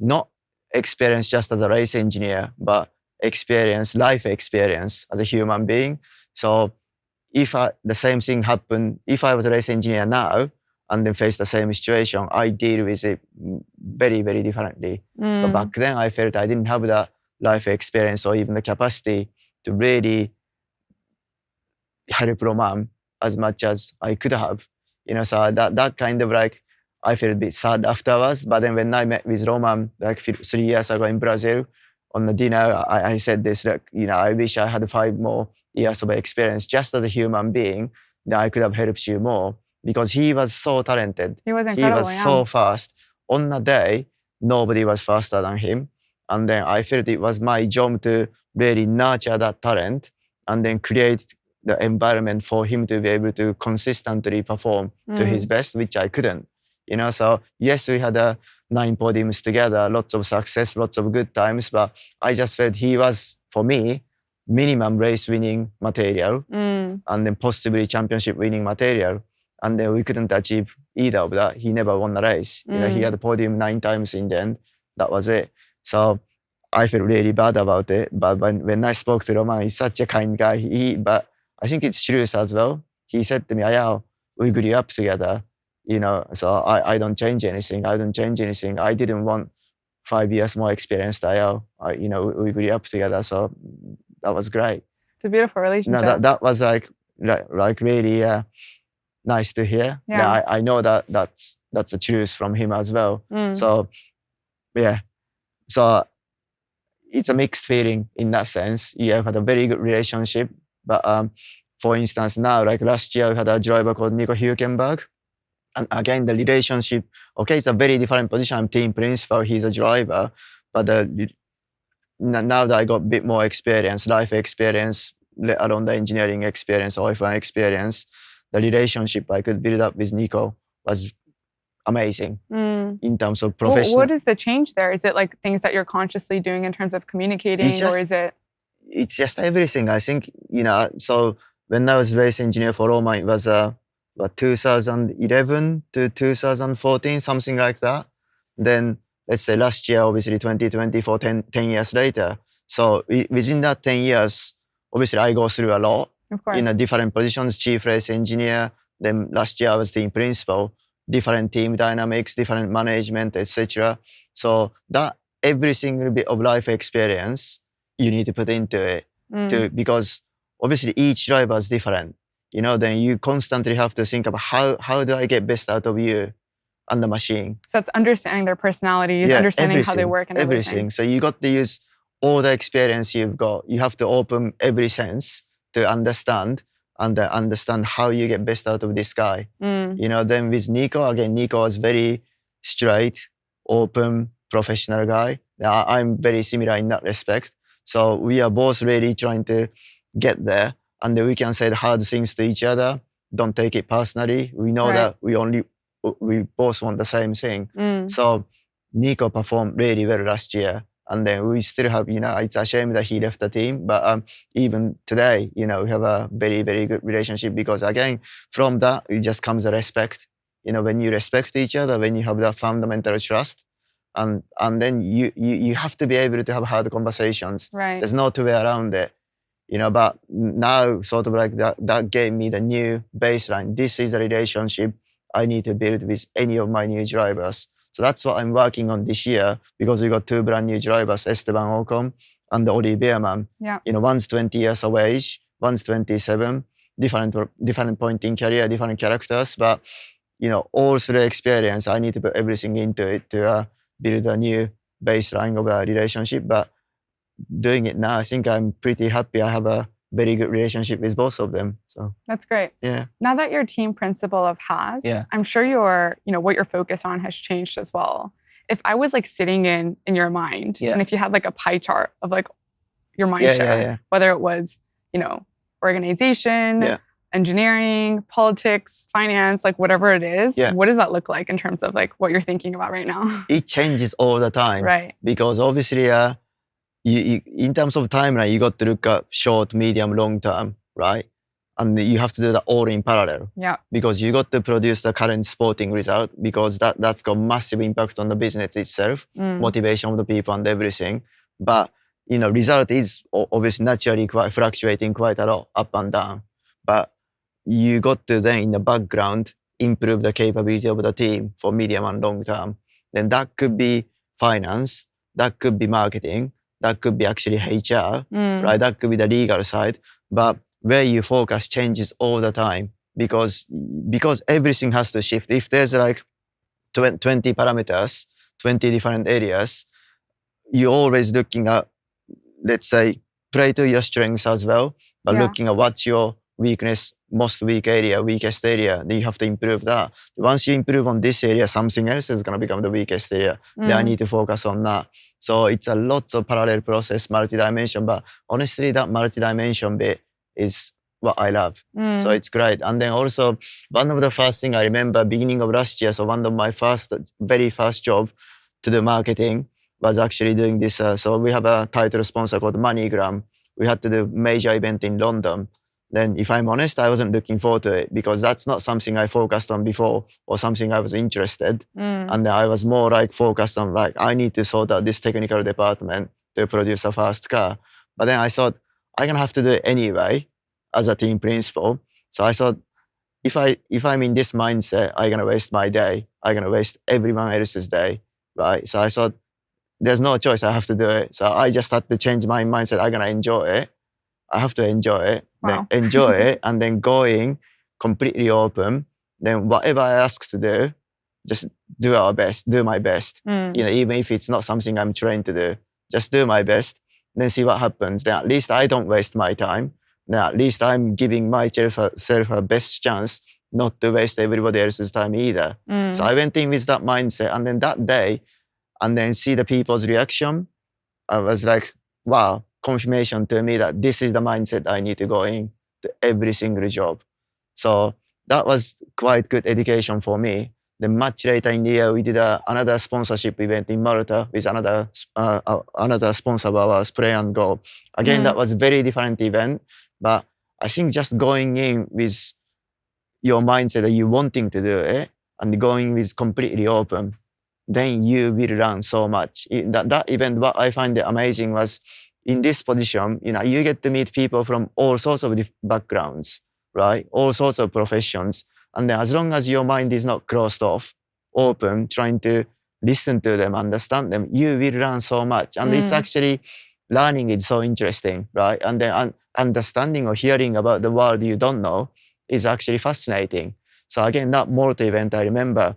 not experience just as a race engineer, but life experience as a human being. So if the same thing happened, if I was a race engineer now and then face the same situation, I deal with it very, very differently. But back then I felt I didn't have that life experience or even the capacity to really help Roman as much as I could have. So that kind of like, I felt a bit sad afterwards. But then when I met with Roman like 3 years ago in Brazil on the dinner, I said this, like, I wish I had 5 more years of experience just as a human being, that I could have helped you more, because he was so talented. He was He incredible. was so fast. On the day, nobody was faster than him. And then I felt it was my job to really nurture that talent and then create the environment for him to be able to consistently perform to his best, which I couldn't. So yes, we had 9 podiums together, lots of success, lots of good times, but I just felt he was, for me, minimum race winning material and then possibly championship winning material. And then we couldn't achieve either of that. He never won the race. He had a podium 9 times in the end. That was it. So I feel really bad about it. But when I spoke to Roman, he's such a kind guy. But I think it's true as well. He said to me, Ayao, we grew up together. So I don't change anything. I don't change anything. I didn't want 5 years more experience than Ayao. We grew up together. So that was great. It's a beautiful relationship. No, that was like really nice to hear. Yeah. I know that's the truth from him as well. So yeah. So it's a mixed feeling in that sense. You have had a very good relationship. But for instance, now, like last year, we had a driver called Nico Hülkenberg. And again, the relationship, okay, it's a very different position. I'm team principal, he's a driver. But now that I got a bit more experience, life experience, let alone the engineering experience or F1 experience, the relationship I could build up with Nico was amazing in terms of professional. What is the change there? Is it like things that you're consciously doing in terms of communicating, or is it? It's just everything. I think, so when I was race engineer for Roma, it was 2011 to 2014, something like that. Then let's say last year, obviously 2024, 10 years later. So within that 10 years, obviously I go through a lot. Of course. Different positions, chief race engineer. Then last year I was team principal, different team dynamics, different management, etc. So that every single bit of life experience you need to put into it, because obviously each driver is different. Then you constantly have to think about how do I get best out of you and the machine. So it's understanding their personalities, understanding how they work and everything. So you got to use all the experience you've got. You have to open every sense to understand and understand how you get best out of this guy. Then with Nico, again, Nico was very straight, open, professional guy. I'm very similar in that respect. So we are both really trying to get there, and then we can say the hard things to each other. Don't take it personally. We know that we both want the same thing. So Nico performed really well last year, and then we still have, it's a shame that he left the team, but even today, we have a very, very good relationship, because again, from that, it just comes a respect. When you respect each other, when you have that fundamental trust, and then you have to be able to have hard conversations. Right. There's no two way around it. But now sort of like that gave me the new baseline. This is a relationship I need to build with any of my new drivers. So that's what I'm working on this year, because we got 2 brand new drivers, Esteban Ocon and Oli Beerman. Yeah. One's 20 years of age, one's 27, different point in career, different characters. But, all through experience, I need to put everything into it to build a new baseline of a relationship. But doing it now, I think I'm pretty happy. I have a very good relationship with both of them. So that's great. Yeah. Now that you're team principal of Haas, I'm sure what you're focused on has changed as well. If I was like sitting in your mind, and if you had like a pie chart of like your mind share, whether it was, organization, Yeah. engineering, politics, finance, like whatever it is. Yeah. What does that look like in terms of like what you're thinking about right now? It changes all the time. Right. Because obviously, you in terms of timeline, you got to look at short, medium, long term, right? And you have to do that all in parallel. Yeah. Because you got to produce the current sporting result, because that's got massive impact on the business itself, motivation of the people and everything. But result is obviously naturally quite fluctuating quite a lot, up and down. But you got to then in the background improve the capability of the team for medium and long term. Then that could be finance, that could be marketing, that could be actually HR, right? That could be the legal side. But where you focus changes all the time, because everything has to shift. If there's like 20 parameters, 20 different areas, you're always looking at, let's say, play to your strengths as well, but looking at what's your weakness, most weakest area, then you have to improve that. Once you improve on this area, something else is going to become the weakest area. Then I need to focus on that. So it's a lots of parallel process, multi-dimension, but honestly, that multi-dimension bit is what I love. So it's great. And then also, one of the first thing I remember, beginning of last year, so one of my very first job to do marketing was actually doing this. So we have a title sponsor called MoneyGram. We had to do a major event in London. Then, if I'm honest, I wasn't looking forward to it, because that's not something I focused on before or something I was interested. And I was more like focused on like, I need to sort out this technical department to produce a fast car. But then I thought, I'm going to have to do it anyway as a team principal. So I thought, if I'm in this mindset, I'm going to waste my day. I'm going to waste everyone else's day, right? So I thought, there's no choice. I have to do it. So I just had to change my mindset. I'm going to enjoy it. I have to enjoy it. Wow. Then enjoy it, and then going completely open. Then whatever I ask to do, just do our best, do my best. Even if it's not something I'm trained to do, just do my best. Then see what happens. Then at least I don't waste my time. Then at least I'm giving myself a best chance not to waste everybody else's time either. So I went in with that mindset, and then that day, and then see the people's reaction, I was like, wow, confirmation to me that this is the mindset I need to go in to every single job. So that was quite good education for me. Then much later in the year, we did another sponsorship event in Malta with another sponsor of ours, Play and Go. Again, that was a very different event, but I think just going in with your mindset that you're wanting to do it and going with completely open, then you will learn so much. That event, what I find amazing was, in this position, you get to meet people from all sorts of backgrounds, right? All sorts of professions. And then as long as your mind is not closed off, open, trying to listen to them, understand them, you will learn so much. And it's actually, learning is so interesting, right? And then understanding or hearing about the world you don't know is actually fascinating. So again, that Malta event, I remember,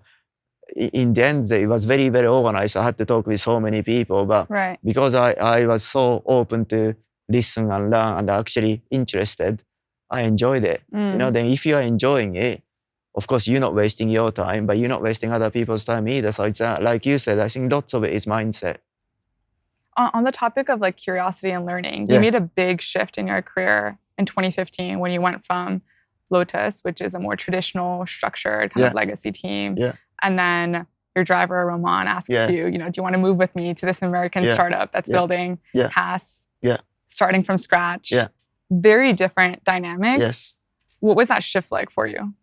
in the end, it was very, very organized. I had to talk with so many people, but because I was so open to listen and learn and actually interested, I enjoyed it. Then if you are enjoying it, of course, you're not wasting your time, but you're not wasting other people's time either. So it's like you said, I think lots of it is mindset. On the topic of like curiosity and learning, you made a big shift in your career in 2015 when you went from Lotus, which is a more traditional, structured kind of legacy team. And then your driver, Roman, asks you, do you want to move with me to this American startup that's building Haas, starting from scratch? Very different dynamics. What was that shift like for you?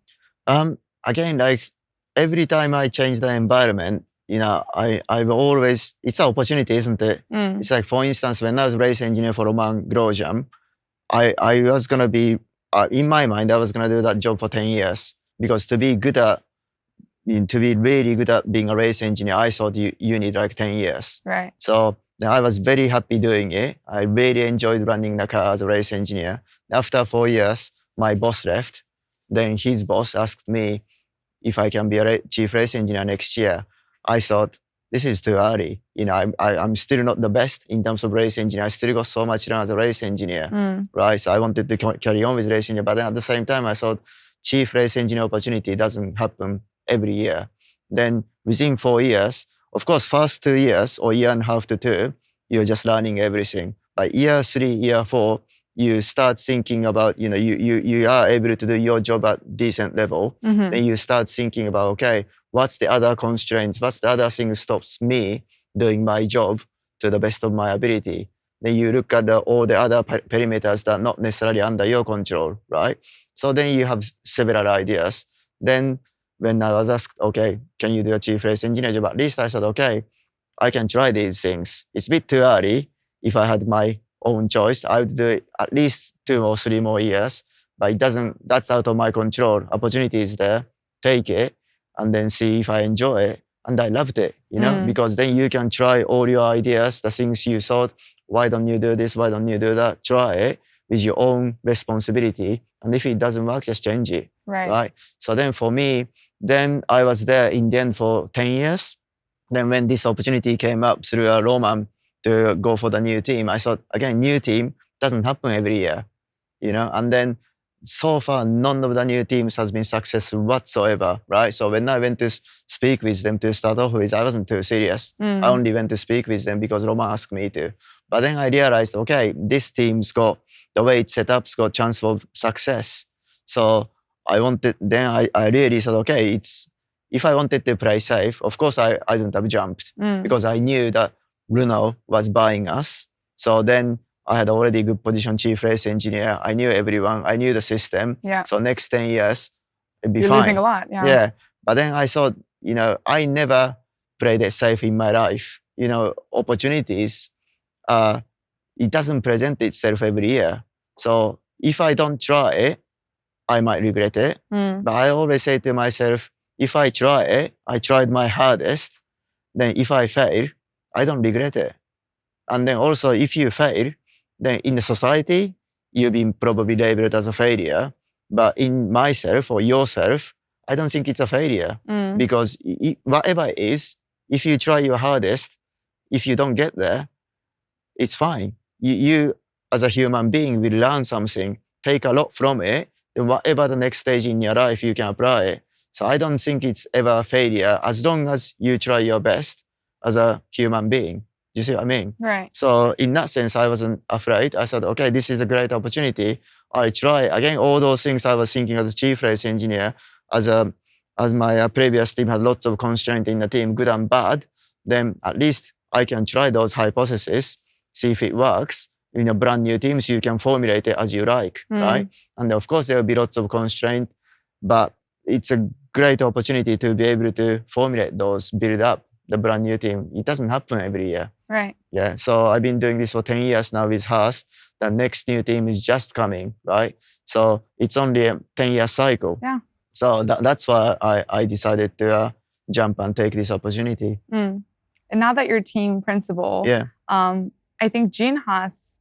Again, like every time I change the environment, I've always, it's an opportunity, isn't it? It's like, for instance, when I was race engineer for Roman Grosjean, I was going to be, in my mind, I was going to do that job for 10 years. Because to be really good at being a race engineer, I thought you need like 10 years. Right. So I was very happy doing it. I really enjoyed running the car as a race engineer. After 4 years, my boss left. Then his boss asked me if I can be a chief race engineer next year. I thought, this is too early. I'm still not the best in terms of race engineer. I still got so much to learn as a race engineer, right? So I wanted to carry on with race engineer. But then at the same time, I thought, chief race engineer opportunity doesn't happen every year. Then within 4 years, of course, first 2 years or year and a half to 2, you're just learning everything. By year 3, year 4, you start thinking about, you are able to do your job at decent level. Mhm. Then you start thinking about, okay, what's the other constraints? What's the other thing stops me doing my job to the best of my ability? Then you look at all the other perimeters that are not necessarily under your control, right? So then you have several ideas. Then when I was asked, okay, can you do a chief race engineer job? At least I said, okay, I can try these things. It's a bit too early. If I had my own choice, I would do it at least 2 or 3 more years. But it doesn't, that's out of my control. Opportunity is there. Take it and then see if I enjoy it. And I loved it, because then you can try all your ideas, the things you thought, why don't you do this? Why don't you do that? Try it with your own responsibility. And if it doesn't work, just change it. Right. So then for me, then I was there in the end for 10 years. Then when this opportunity came up through a Roman to go for the new team, I thought, again, new team doesn't happen every year, and then so far, none of the new teams has been successful whatsoever, right? So when I went to speak with them to start off with, I wasn't too serious. I only went to speak with them because Roman asked me to. But then I realized, okay, this team's got, the way it's set up's got chance for success. So I really said, okay, if I wanted to play safe, of course I wouldn't have jumped because I knew that Renault was buying us. So then I had already good position, chief race engineer. I knew everyone. I knew the system. Yeah. So next 10 years, it'd be You're fine. losing a lot. Yeah. Yeah. But then I thought, I never played it safe in my life. Opportunities, it doesn't present itself every year. So if I don't try it, I might regret it. But I always say to myself, if I try it, I tried my hardest. Then if I fail, I don't regret it. And then also, if you fail, then in the society, you've been probably labeled as a failure. But in myself or yourself, I don't think it's a failure because whatever it is, if you try your hardest, if you don't get there, it's fine. You as a human being will learn something, take a lot from it, then whatever the next stage in your life, you can apply it. So I don't think it's ever a failure as long as you try your best as a human being. You see what I mean? Right. So in that sense, I wasn't afraid. I said, okay, this is a great opportunity. I try. Again, all those things I was thinking as a chief race engineer, as my previous team had lots of constraints in the team, good and bad, then at least I can try those hypotheses, see if it works. In a brand new teams, you can formulate it as you like, right? And of course, there will be lots of constraints, but it's a great opportunity to be able to formulate those, build up the brand new team. It doesn't happen every year. Right. Yeah. So I've been doing this for 10 years now with Haas. The next new team is just coming, right? So it's only a 10-year cycle. Yeah. So that's why I decided to jump and take this opportunity. And now that you're team principal, Yeah. I think Gene Haas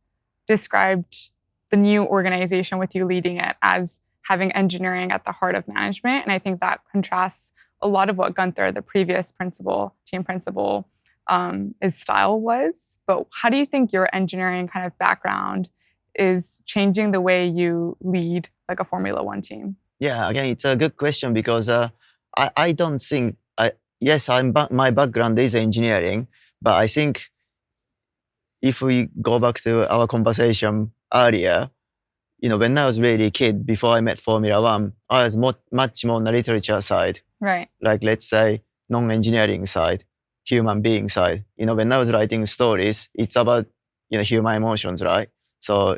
described the new organization with you leading it as having engineering at the heart of management. And I think that contrasts a lot of what Gunther, the previous team principal, his style was. But how do you think your engineering kind of background is changing the way you lead like a Formula One team? Yeah, again, it's a good question because I don't think, yes, my background is engineering, but I think if we go back to our conversation earlier, when I was really a kid, before I met Formula One, I was much more on the literature side. Right. Like, let's say, non-engineering side, human being side. When I was writing stories, it's about, human emotions, right? So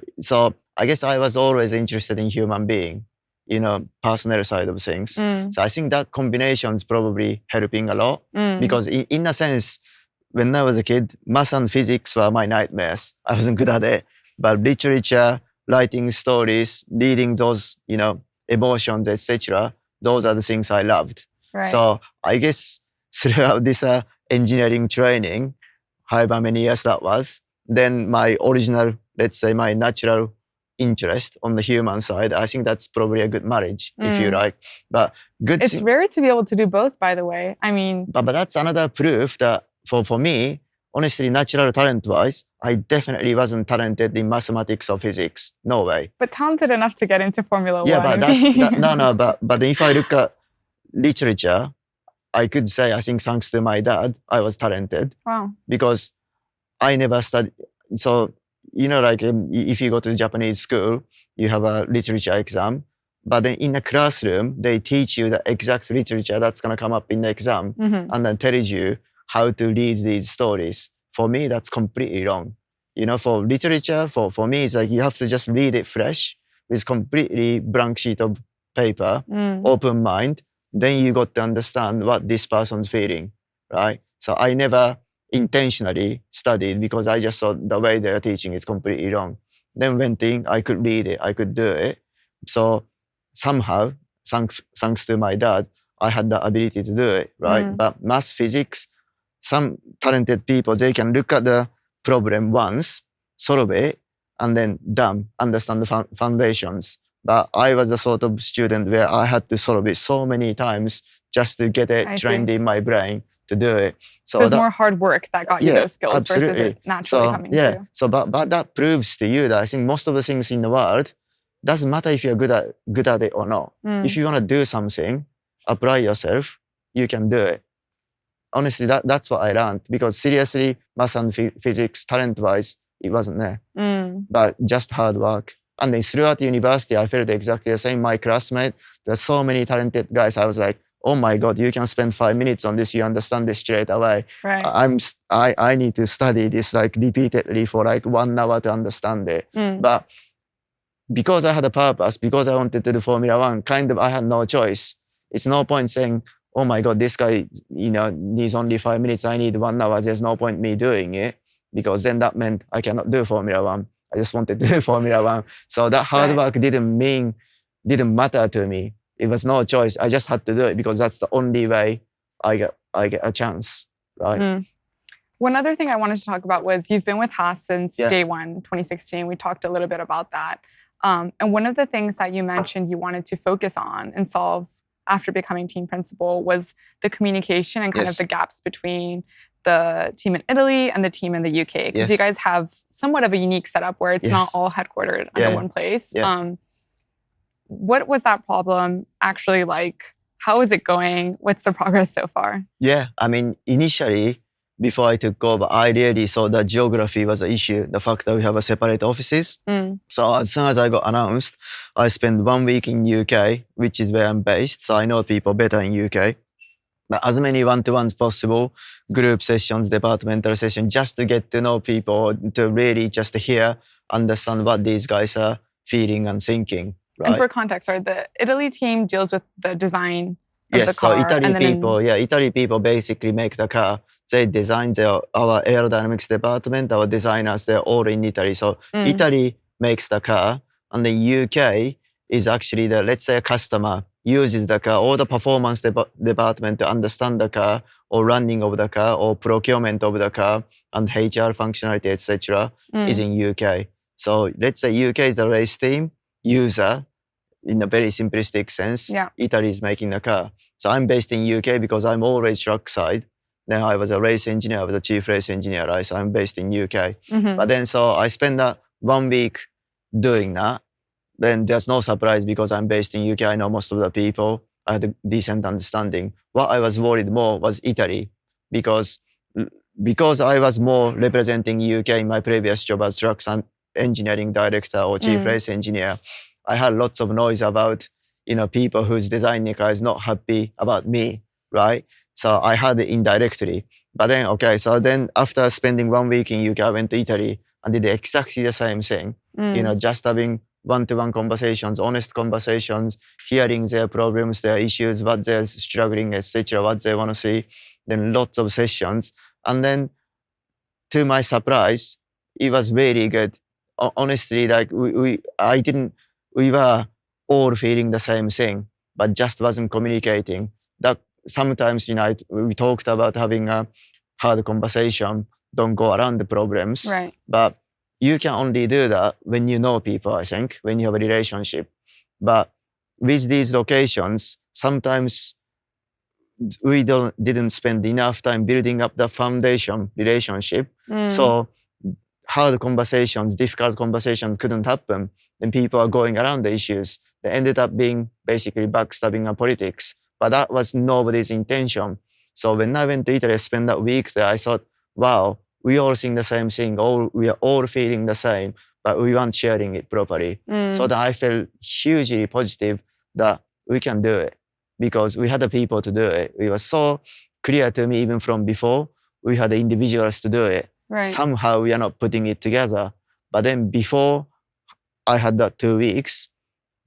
I guess I was always interested in human being, personal side of things. So I think that combination is probably helping a lot because in a sense, when I was a kid, math and physics were my nightmares. I wasn't good at it. But literature, writing stories, reading those, emotions, etc., those are the things I loved. Right. So I guess throughout this engineering training, however many years that was, then my original, let's say my natural interest on the human side, I think that's probably a good marriage, if you like. But it's rare to be able to do both, by the way. I mean, but that's another proof that for me, honestly, natural talent-wise, I definitely wasn't talented in mathematics or physics. No way. But talented enough to get into Formula Yeah, One. but but if I look at literature, I could say, I think thanks to my dad, I was talented. Wow. Because I never studied. So like if you go to Japanese school, you have a literature exam, but then in the classroom, they teach you the exact literature that's going to come up in the exam and then tells you how to read these stories. For me, that's completely wrong. For literature, for me, it's like you have to just read it fresh with completely blank sheet of paper, open mind. Then you got to understand what this person's feeling, right? So I never intentionally studied because I just thought the way they're teaching is completely wrong. Then went in, I could read it, I could do it. So somehow, thanks to my dad, I had the ability to do it, right? But math physics, some talented people, they can look at the problem once, solve it, and then done, understand the foundations. But I was the sort of student where I had to solve it so many times just to get it trained in my brain to do it. So it's more hard work that got you those skills versus it naturally coming to you. So, but that proves to you that I think most of the things in the world, doesn't matter if you're good at it or not. If you want to do something, apply yourself, you can do it. Honestly, that's what I learned, because seriously, math and physics, talent-wise, it wasn't there. But just hard work. And then throughout university, I felt exactly the same. My classmate, there's so many talented guys. I was like, oh my God, you can spend 5 minutes on this. You understand this straight away. Right. I need to study this like repeatedly for like 1 hour to understand it. But because I had a purpose, because I wanted to do Formula One, I had no choice. It's no point saying, oh my God, this guy, needs only 5 minutes. I need 1 hour. There's no point me doing it, because then that meant I cannot do Formula One. I just wanted to do Formula One. So that hard work didn't matter to me. It was no choice. I just had to do it because that's the only way I get a chance, right? One other thing I wanted to talk about was you've been with Haas since day one, 2016. We talked a little bit about that. And one of the things that you mentioned you wanted to focus on and solve after becoming team principal was the communication and kind of the gaps between the team in Italy and the team in the UK. Because you guys have somewhat of a unique setup where it's not all headquartered under one place. What was that problem actually like? How is it going? What's the progress so far? Yeah, I mean, initially, before I took over, I really saw that geography was an issue, the fact that we have a separate offices. So as soon as I got announced, I spent 1 week in UK, which is where I'm based. So I know people better in UK. But as many one-to-ones possible, group sessions, departmental sessions, just to get to know people, to really just hear, understand what these guys are feeling and thinking. Right? And for context, the Italy team deals with the design of the car. So Italy people basically make the car. They design our aerodynamics department, our designers, they're all in Italy. So Italy makes the car, and the UK is actually let's say a customer uses the car, or the performance department to understand the car, or running of the car, or procurement of the car, and HR functionality, etc. is in UK. So let's say UK is a race team, user, in a very simplistic sense, Italy is making the car. So I'm based in UK because I'm always truck side. Then I was a race engineer, I was a chief race engineer, right? So I'm based in UK. But then so I spent that 1 week doing that. Then there's no surprise because I'm based in UK. I know most of the people. I had a decent understanding. What I was worried more was Italy, because I was more representing UK in my previous job as trucks and engineering director or chief race engineer. I had lots of noise about, people who's designing cars not happy about me, right? So I had it indirectly. But then, so then after spending 1 week in UK, I went to Italy and did exactly the same thing. Just having one-to-one conversations, honest conversations, hearing their problems, their issues, what they're struggling, etc., what they want to see. Then lots of sessions. And then to my surprise, it was very good. Honestly, like we were all feeling the same thing, but just wasn't communicating. That sometimes, we talked about having a hard conversation, don't go around the problems. Right. But you can only do that when you know people, I think, when you have a relationship. But with these locations, sometimes we didn't spend enough time building up the foundation relationship. So hard conversations, difficult conversations couldn't happen. Then people are going around the issues. They ended up being basically backstabbing and politics. But that was nobody's intention. So when I went to Italy, I spent that week there, I thought, wow, we all think the same thing, we are all feeling the same, but we weren't sharing it properly. So that I felt hugely positive that we can do it because we had the people to do it. It was so clear to me even from before, we had the individuals to do it. Right. Somehow we are not putting it together. But then before I had that 2 weeks,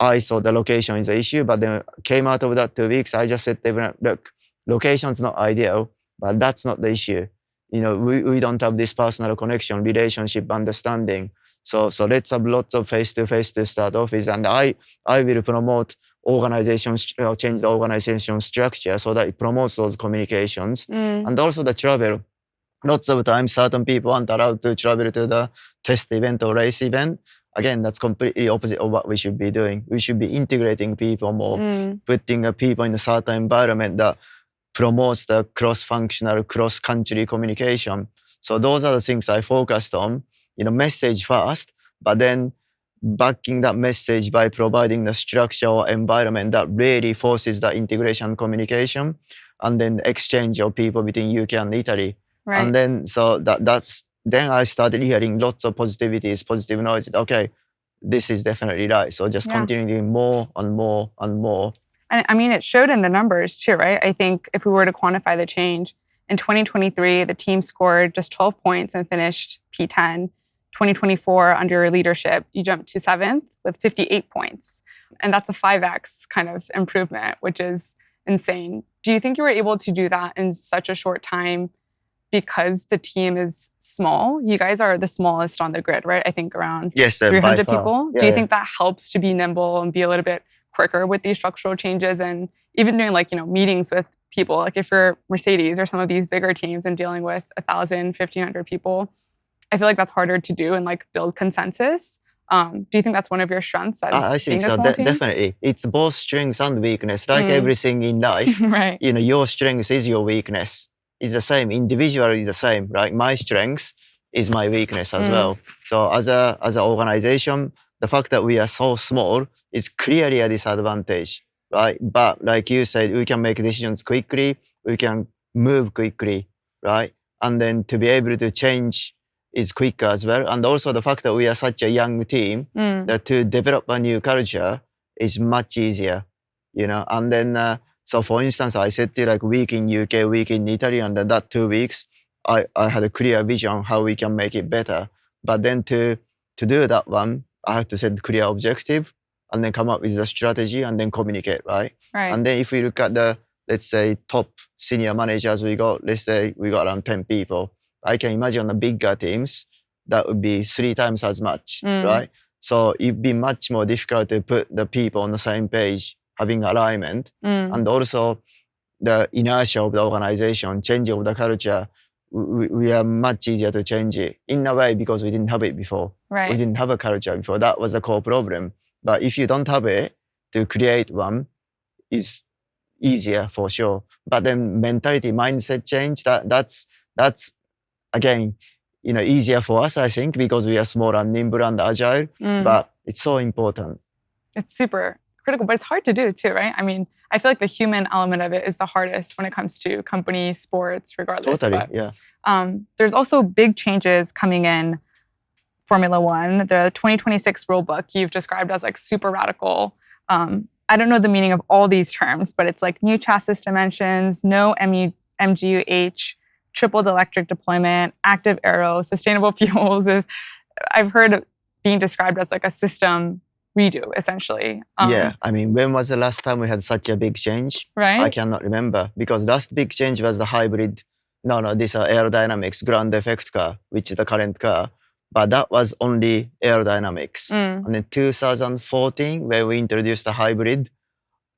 I thought the location is the issue, but then came out of that 2 weeks, I just said to everyone, look, location's not ideal, but that's not the issue. We don't have this personal connection, relationship, understanding. So let's have lots of face-to-face to start off with. And I will promote change the organization structure so that it promotes those communications. And also the travel. Lots of times, certain people aren't allowed to travel to the test event or race event. Again, that's completely opposite of what we should be doing. We should be integrating people more, putting people in a certain environment that promotes the cross-functional, cross-country communication. So those are the things I focused on. Message first, but then backing that message by providing the structure or environment that really forces the integration communication, and then exchange of people between UK and Italy. Right. And then then I started hearing lots of positive noise. Okay, this is definitely right. So just continuing more and more and more. And I mean, it showed in the numbers too, right? I think if we were to quantify the change, in 2023, the team scored just 12 points and finished P10. 2024, under your leadership, you jumped to 7th with 58 points. And that's a 5x kind of improvement, which is insane. Do you think you were able to do that in such a short time because the team is small? You guys are the smallest on the grid, right? I think around 300 people. Do you think that helps to be nimble and be a little bit quicker with these structural changes, and even doing meetings with people, like if you're Mercedes or some of these bigger teams and dealing with 1,000, 1,500 people, I feel like that's harder to do and build consensus. Do you think that's one of your strengths as I think being a so, small team? definitely. It's both strengths and weakness, like everything in life. Right. Your strength is your weakness. It's the same, individually the same, right? My strength is my weakness as well. So as an organization, the fact that we are so small is clearly a disadvantage, right? But like you said, we can make decisions quickly, we can move quickly, right? And then to be able to change is quicker as well. And also the fact that we are such a young team, that to develop a new culture is much easier, And then, so for instance, I said to week in UK, week in Italy, and then that 2 weeks, I had a clear vision how we can make it better. But then to do that one, I had to set clear objective and then come up with a strategy and then communicate, right? And then if we look at the, let's say, top senior managers let's say we got around 10 people. I can imagine the bigger teams, that would be 3 times as much, right? So it'd be much more difficult to put the people on the same page, having alignment, and also the inertia of the organization, change of the culture. We are much easier to change it in a way because we didn't have it before. Right. We didn't have a culture before. That was the core problem. But if you don't have it, to create one is easier for sure. But then mentality, mindset change, that's again, easier for us, I think, because we are small and nimble and agile. But it's so important. It's super critical, but it's hard to do too, right? I mean, I feel like the human element of it is the hardest when it comes to company sports, regardless. Totally, yeah. There's also big changes coming in Formula One. The 2026 rule book you've described as super radical. I don't know the meaning of all these terms, but it's new chassis dimensions, no MGUH, tripled electric deployment, active aero, sustainable fuels. I've heard it being described as a system redo, essentially. Yeah, I mean, when was the last time we had such a big change? Right? I cannot remember, because last big change was the hybrid. These are aerodynamics ground effect car, which is the current car. But that was only aerodynamics. And in 2014, when we introduced the hybrid,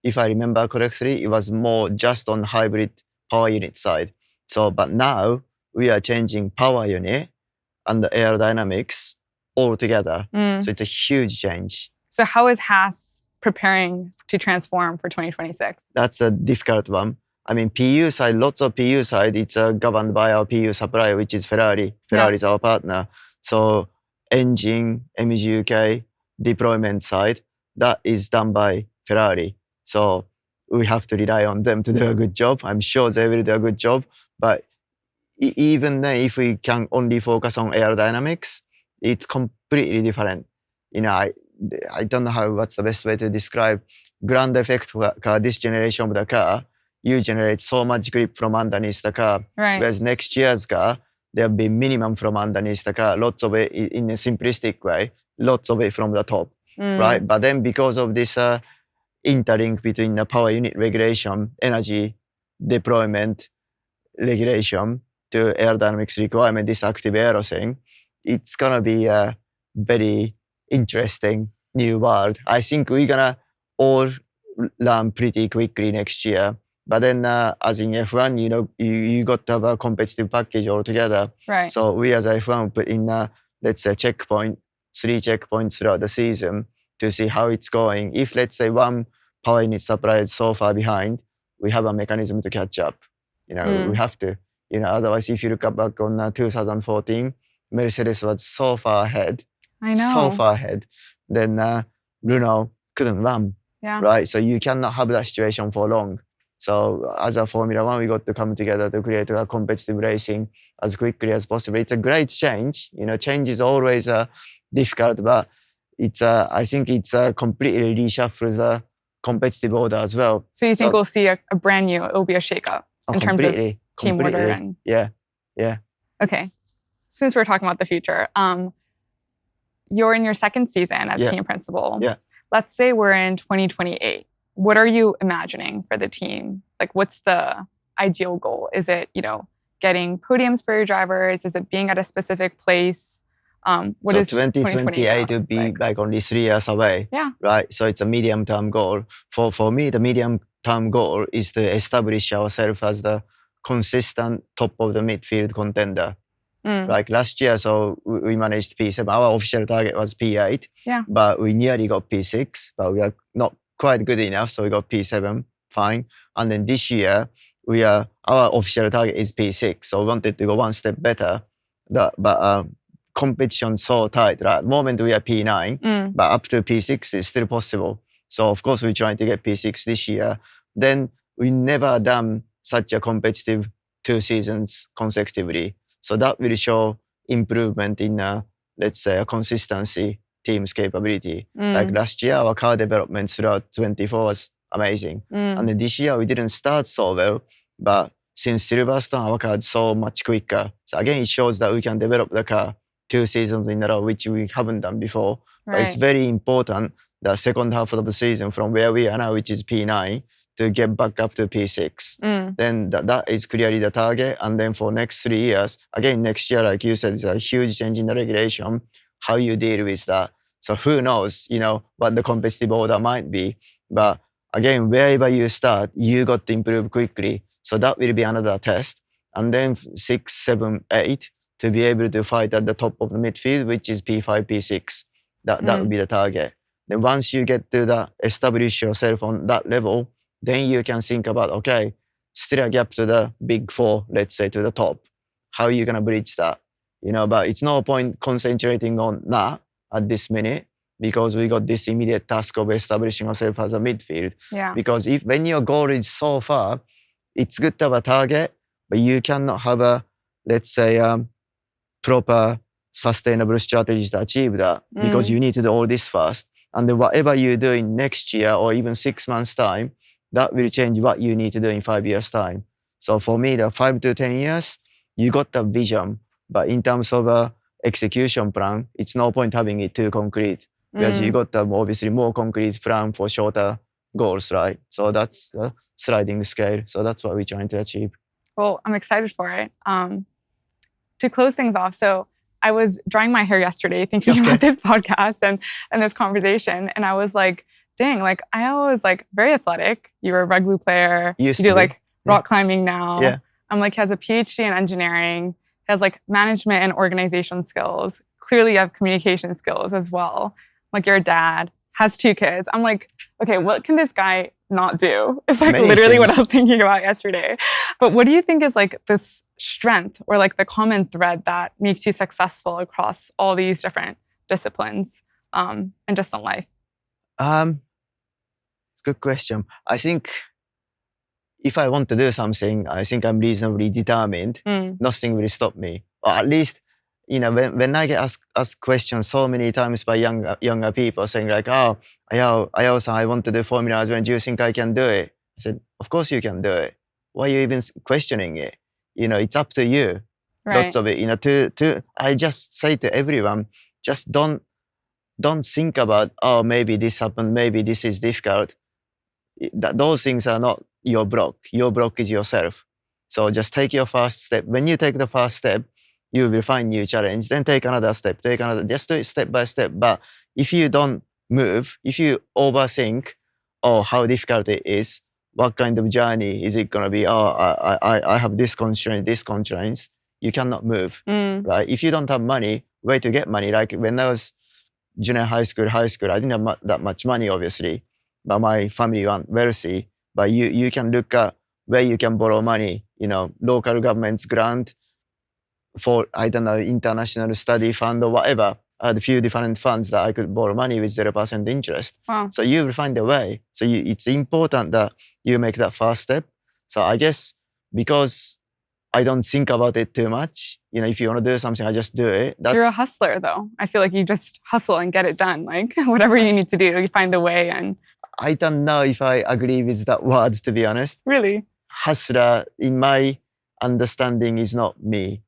if I remember correctly, it was more just on hybrid power unit side. So, but now we are changing power unit and the aerodynamics all together. So it's a huge change. So how is Haas preparing to transform for 2026? That's a difficult one. I mean, PU side, lots of PU side, it's governed by our PU supplier, which is Ferrari. Ferrari is our partner. So engine, MGUK, deployment side, that is done by Ferrari. So we have to rely on them to do a good job. I'm sure they will do a good job, but even if we can only focus on aerodynamics, it's completely different. I don't know what's the best way to describe ground effect car. This generation of the car, you generate so much grip from underneath the car. Right. Whereas next year's car, there'll be minimum from underneath the car, lots of it in a simplistic way, lots of it from the top, right? But then because of this interlink between the power unit regulation, energy deployment regulation to aerodynamics requirement, this active aero thing, it's gonna be a very interesting new world. I think we're gonna all learn pretty quickly next year. But then, as in F1, you got to have a competitive package altogether. Right. So we as F1 put in, let's say, 3 checkpoints throughout the season to see how it's going. If, let's say, one power unit supplier is so far behind, we have a mechanism to catch up. We have to. Otherwise, if you look back on 2014, Mercedes was so far ahead. I know. So far ahead. Then Renault couldn't run. Yeah. Right? So you cannot have that situation for long. So as a Formula One, we got to come together to create a competitive racing as quickly as possible. It's a great change. Change is always difficult, but I think it's completely reshuffles the competitive order as well. So you think we'll see a brand new, it'll be a shakeup in terms of team order and yeah. Okay. Since we're talking about the future, you're in your second season as team principal. Yeah. Let's say we're in 2028. What are you imagining for the team? Like, what's the ideal goal? Is it, getting podiums for your drivers? Is it being at a specific place? What so is 2028 would be like only 3 years away. Yeah. Right. So it's a medium-term goal. For me, the medium-term goal is to establish ourselves as the consistent top of the midfield contender. Like last year, so we managed P7. Our official target was P8. Yeah. But we nearly got P6, but we are not quite good enough, so we got P7. Fine. And then this year, our official target is P6, so we wanted to go one step better. But competition so tight. Right? At the moment, we are P9, but up to P6 is still possible. So of course, we're trying to get P6 this year. Then we never done such a competitive 2 seasons consecutively. So that will show improvement in, let's say, a consistency team's capability. Like last year, our car development throughout 24 was amazing. And then this year, we didn't start so well, but since Silverstone, our car is so much quicker. So again, it shows that we can develop the car 2 seasons in a row, which we haven't done before. Right. But it's very important the second half of the season from where we are now, which is P9, to get back up to P6. Then that is clearly the target. And then for next 3 years, again, next year, like you said, it's a huge change in the regulation, how you deal with that. So who knows, what the competitive order might be. But again, wherever you start, you got to improve quickly. So that will be another test. And then 6, 7, 8 to be able to fight at the top of the midfield, which is P5, P6. That would be the target. Then once you get to establish yourself on that level, then you can think about, okay, still a gap to the big 4, let's say, to the top. How are you going to bridge that? But it's no point concentrating on that at this minute because we got this immediate task of establishing ourselves as a midfield. Yeah. Because when your goal is so far, it's good to have a target, but you cannot have a, let's say, proper sustainable strategies to achieve that because you need to do all this first. And then whatever you do in next year or even 6 months' time, that will change what you need to do in 5 years' time. So for me, the 5 to 10 years, you got the vision. But in terms of a execution plan, it's no point having it too concrete because you got the obviously more concrete plan for shorter goals, right? So that's a sliding scale. So that's what we're trying to achieve. Well, I'm excited for it. To close things off, so I was drying my hair yesterday thinking about this podcast and this conversation, and I was like, dang, like Ayao is like very athletic. You're a rugby player. You do like rock climbing now. Yeah. I'm like, he has a PhD in engineering. He has like management and organization skills. Clearly you have communication skills as well. Like you're a dad, has 2 kids. I'm like, okay, what can this guy not do? It's like literally what I was thinking about yesterday. But what do you think is like this strength or like the common thread that makes you successful across all these different disciplines and just in life? Good question. I think if I want to do something, I think I'm reasonably determined. Nothing will stop me. Or at least, when I get asked questions so many times by younger people saying like, oh, Ayao-san, I want to do Formula One. Do you think I can do it? I said, of course you can do it. Why are you even questioning it? It's up to you. Right. Lots of it. I just say to everyone, just don't think about, oh, maybe this happened, maybe this is difficult. Those things are not your block. Your block is yourself. So just take your first step. When you take the first step, you will find new challenge. Then take another step, just do it step by step. But if you don't move, if you overthink, oh, how difficult it is, what kind of journey is it gonna be? Oh, I have this constraints. You cannot move, right? If you don't have money, where to get money? Like when I was junior high school, I didn't have that much money, obviously, but my family weren't wealthy. But you can look at where you can borrow money, local government's grant for, I don't know, international study fund or whatever. I had a few different funds that I could borrow money with 0% interest. Wow. So you will find a way. So it's important that you make that first step. So I guess because I don't think about it too much, if you want to do something, I just do it. You're a hustler, though. I feel like you just hustle and get it done. Like whatever you need to do, you find a way. And I don't know if I agree with that word, to be honest. Really? Hustler, in my understanding, is not me.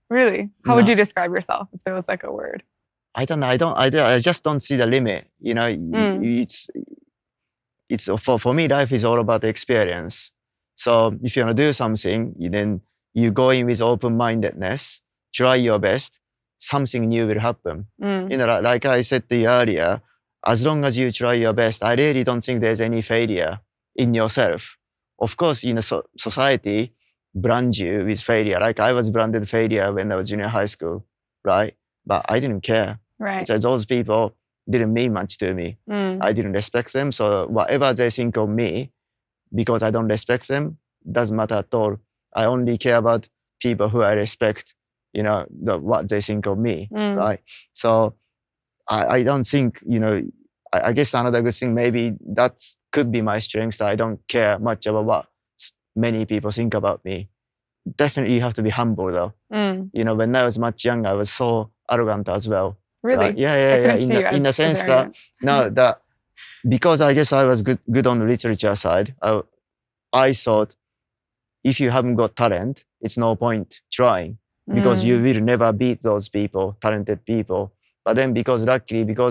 Really? How would you describe yourself if there was like a word? I don't know. I just don't see the limit. It's for me, life is all about the experience. So if you want to do something, then you go in with open-mindedness, try your best, something new will happen. Like I said to you earlier, as long as you try your best, I really don't think there's any failure in yourself. Of course, society brand you with failure. Like I was branded failure when I was junior high school, right? But I didn't care. Right. So those people didn't mean much to me. I didn't respect them. So whatever they think of me, because I don't respect them, doesn't matter at all. I only care about people who I respect, what they think of me, right? So I don't think, I guess another good thing, maybe that could be my strength, that I don't care much about what many people think about me. Definitely you have to be humble though. When I was much younger, I was so arrogant as well. Really? Right? Yeah. In the sense that, that because I guess I was good on the literature side, I thought if you haven't got talent, it's no point trying because you will never beat those people, talented people. But then because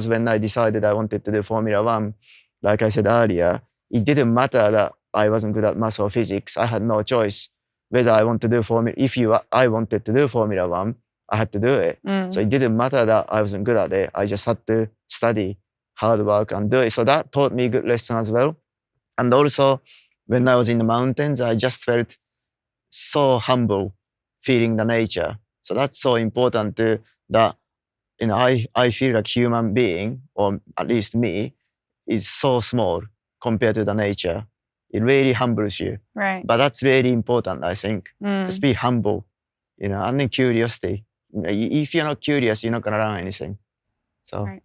when I decided I wanted to do Formula One, like I said earlier, it didn't matter that I wasn't good at math or physics. I had no choice whether I want to do I wanted to do Formula One, I had to do it. So it didn't matter that I wasn't good at it. I just had to study, hard work, and do it. So that taught me good lesson as well. And also, when I was in the mountains, I just felt so humble, feeling the nature. So that's so important to that. I feel like human being, or at least me, is so small compared to the nature. It really humbles you. Right. But that's very important, I think. Just be humble, and then curiosity. If you're not curious, you're not gonna learn anything. So. Right.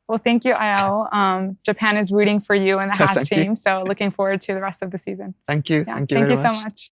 Well, thank you, Ayao. Japan is rooting for you and the Haas team, so looking forward to the rest of the season. Thank you. Yeah. Thank you very much. So much.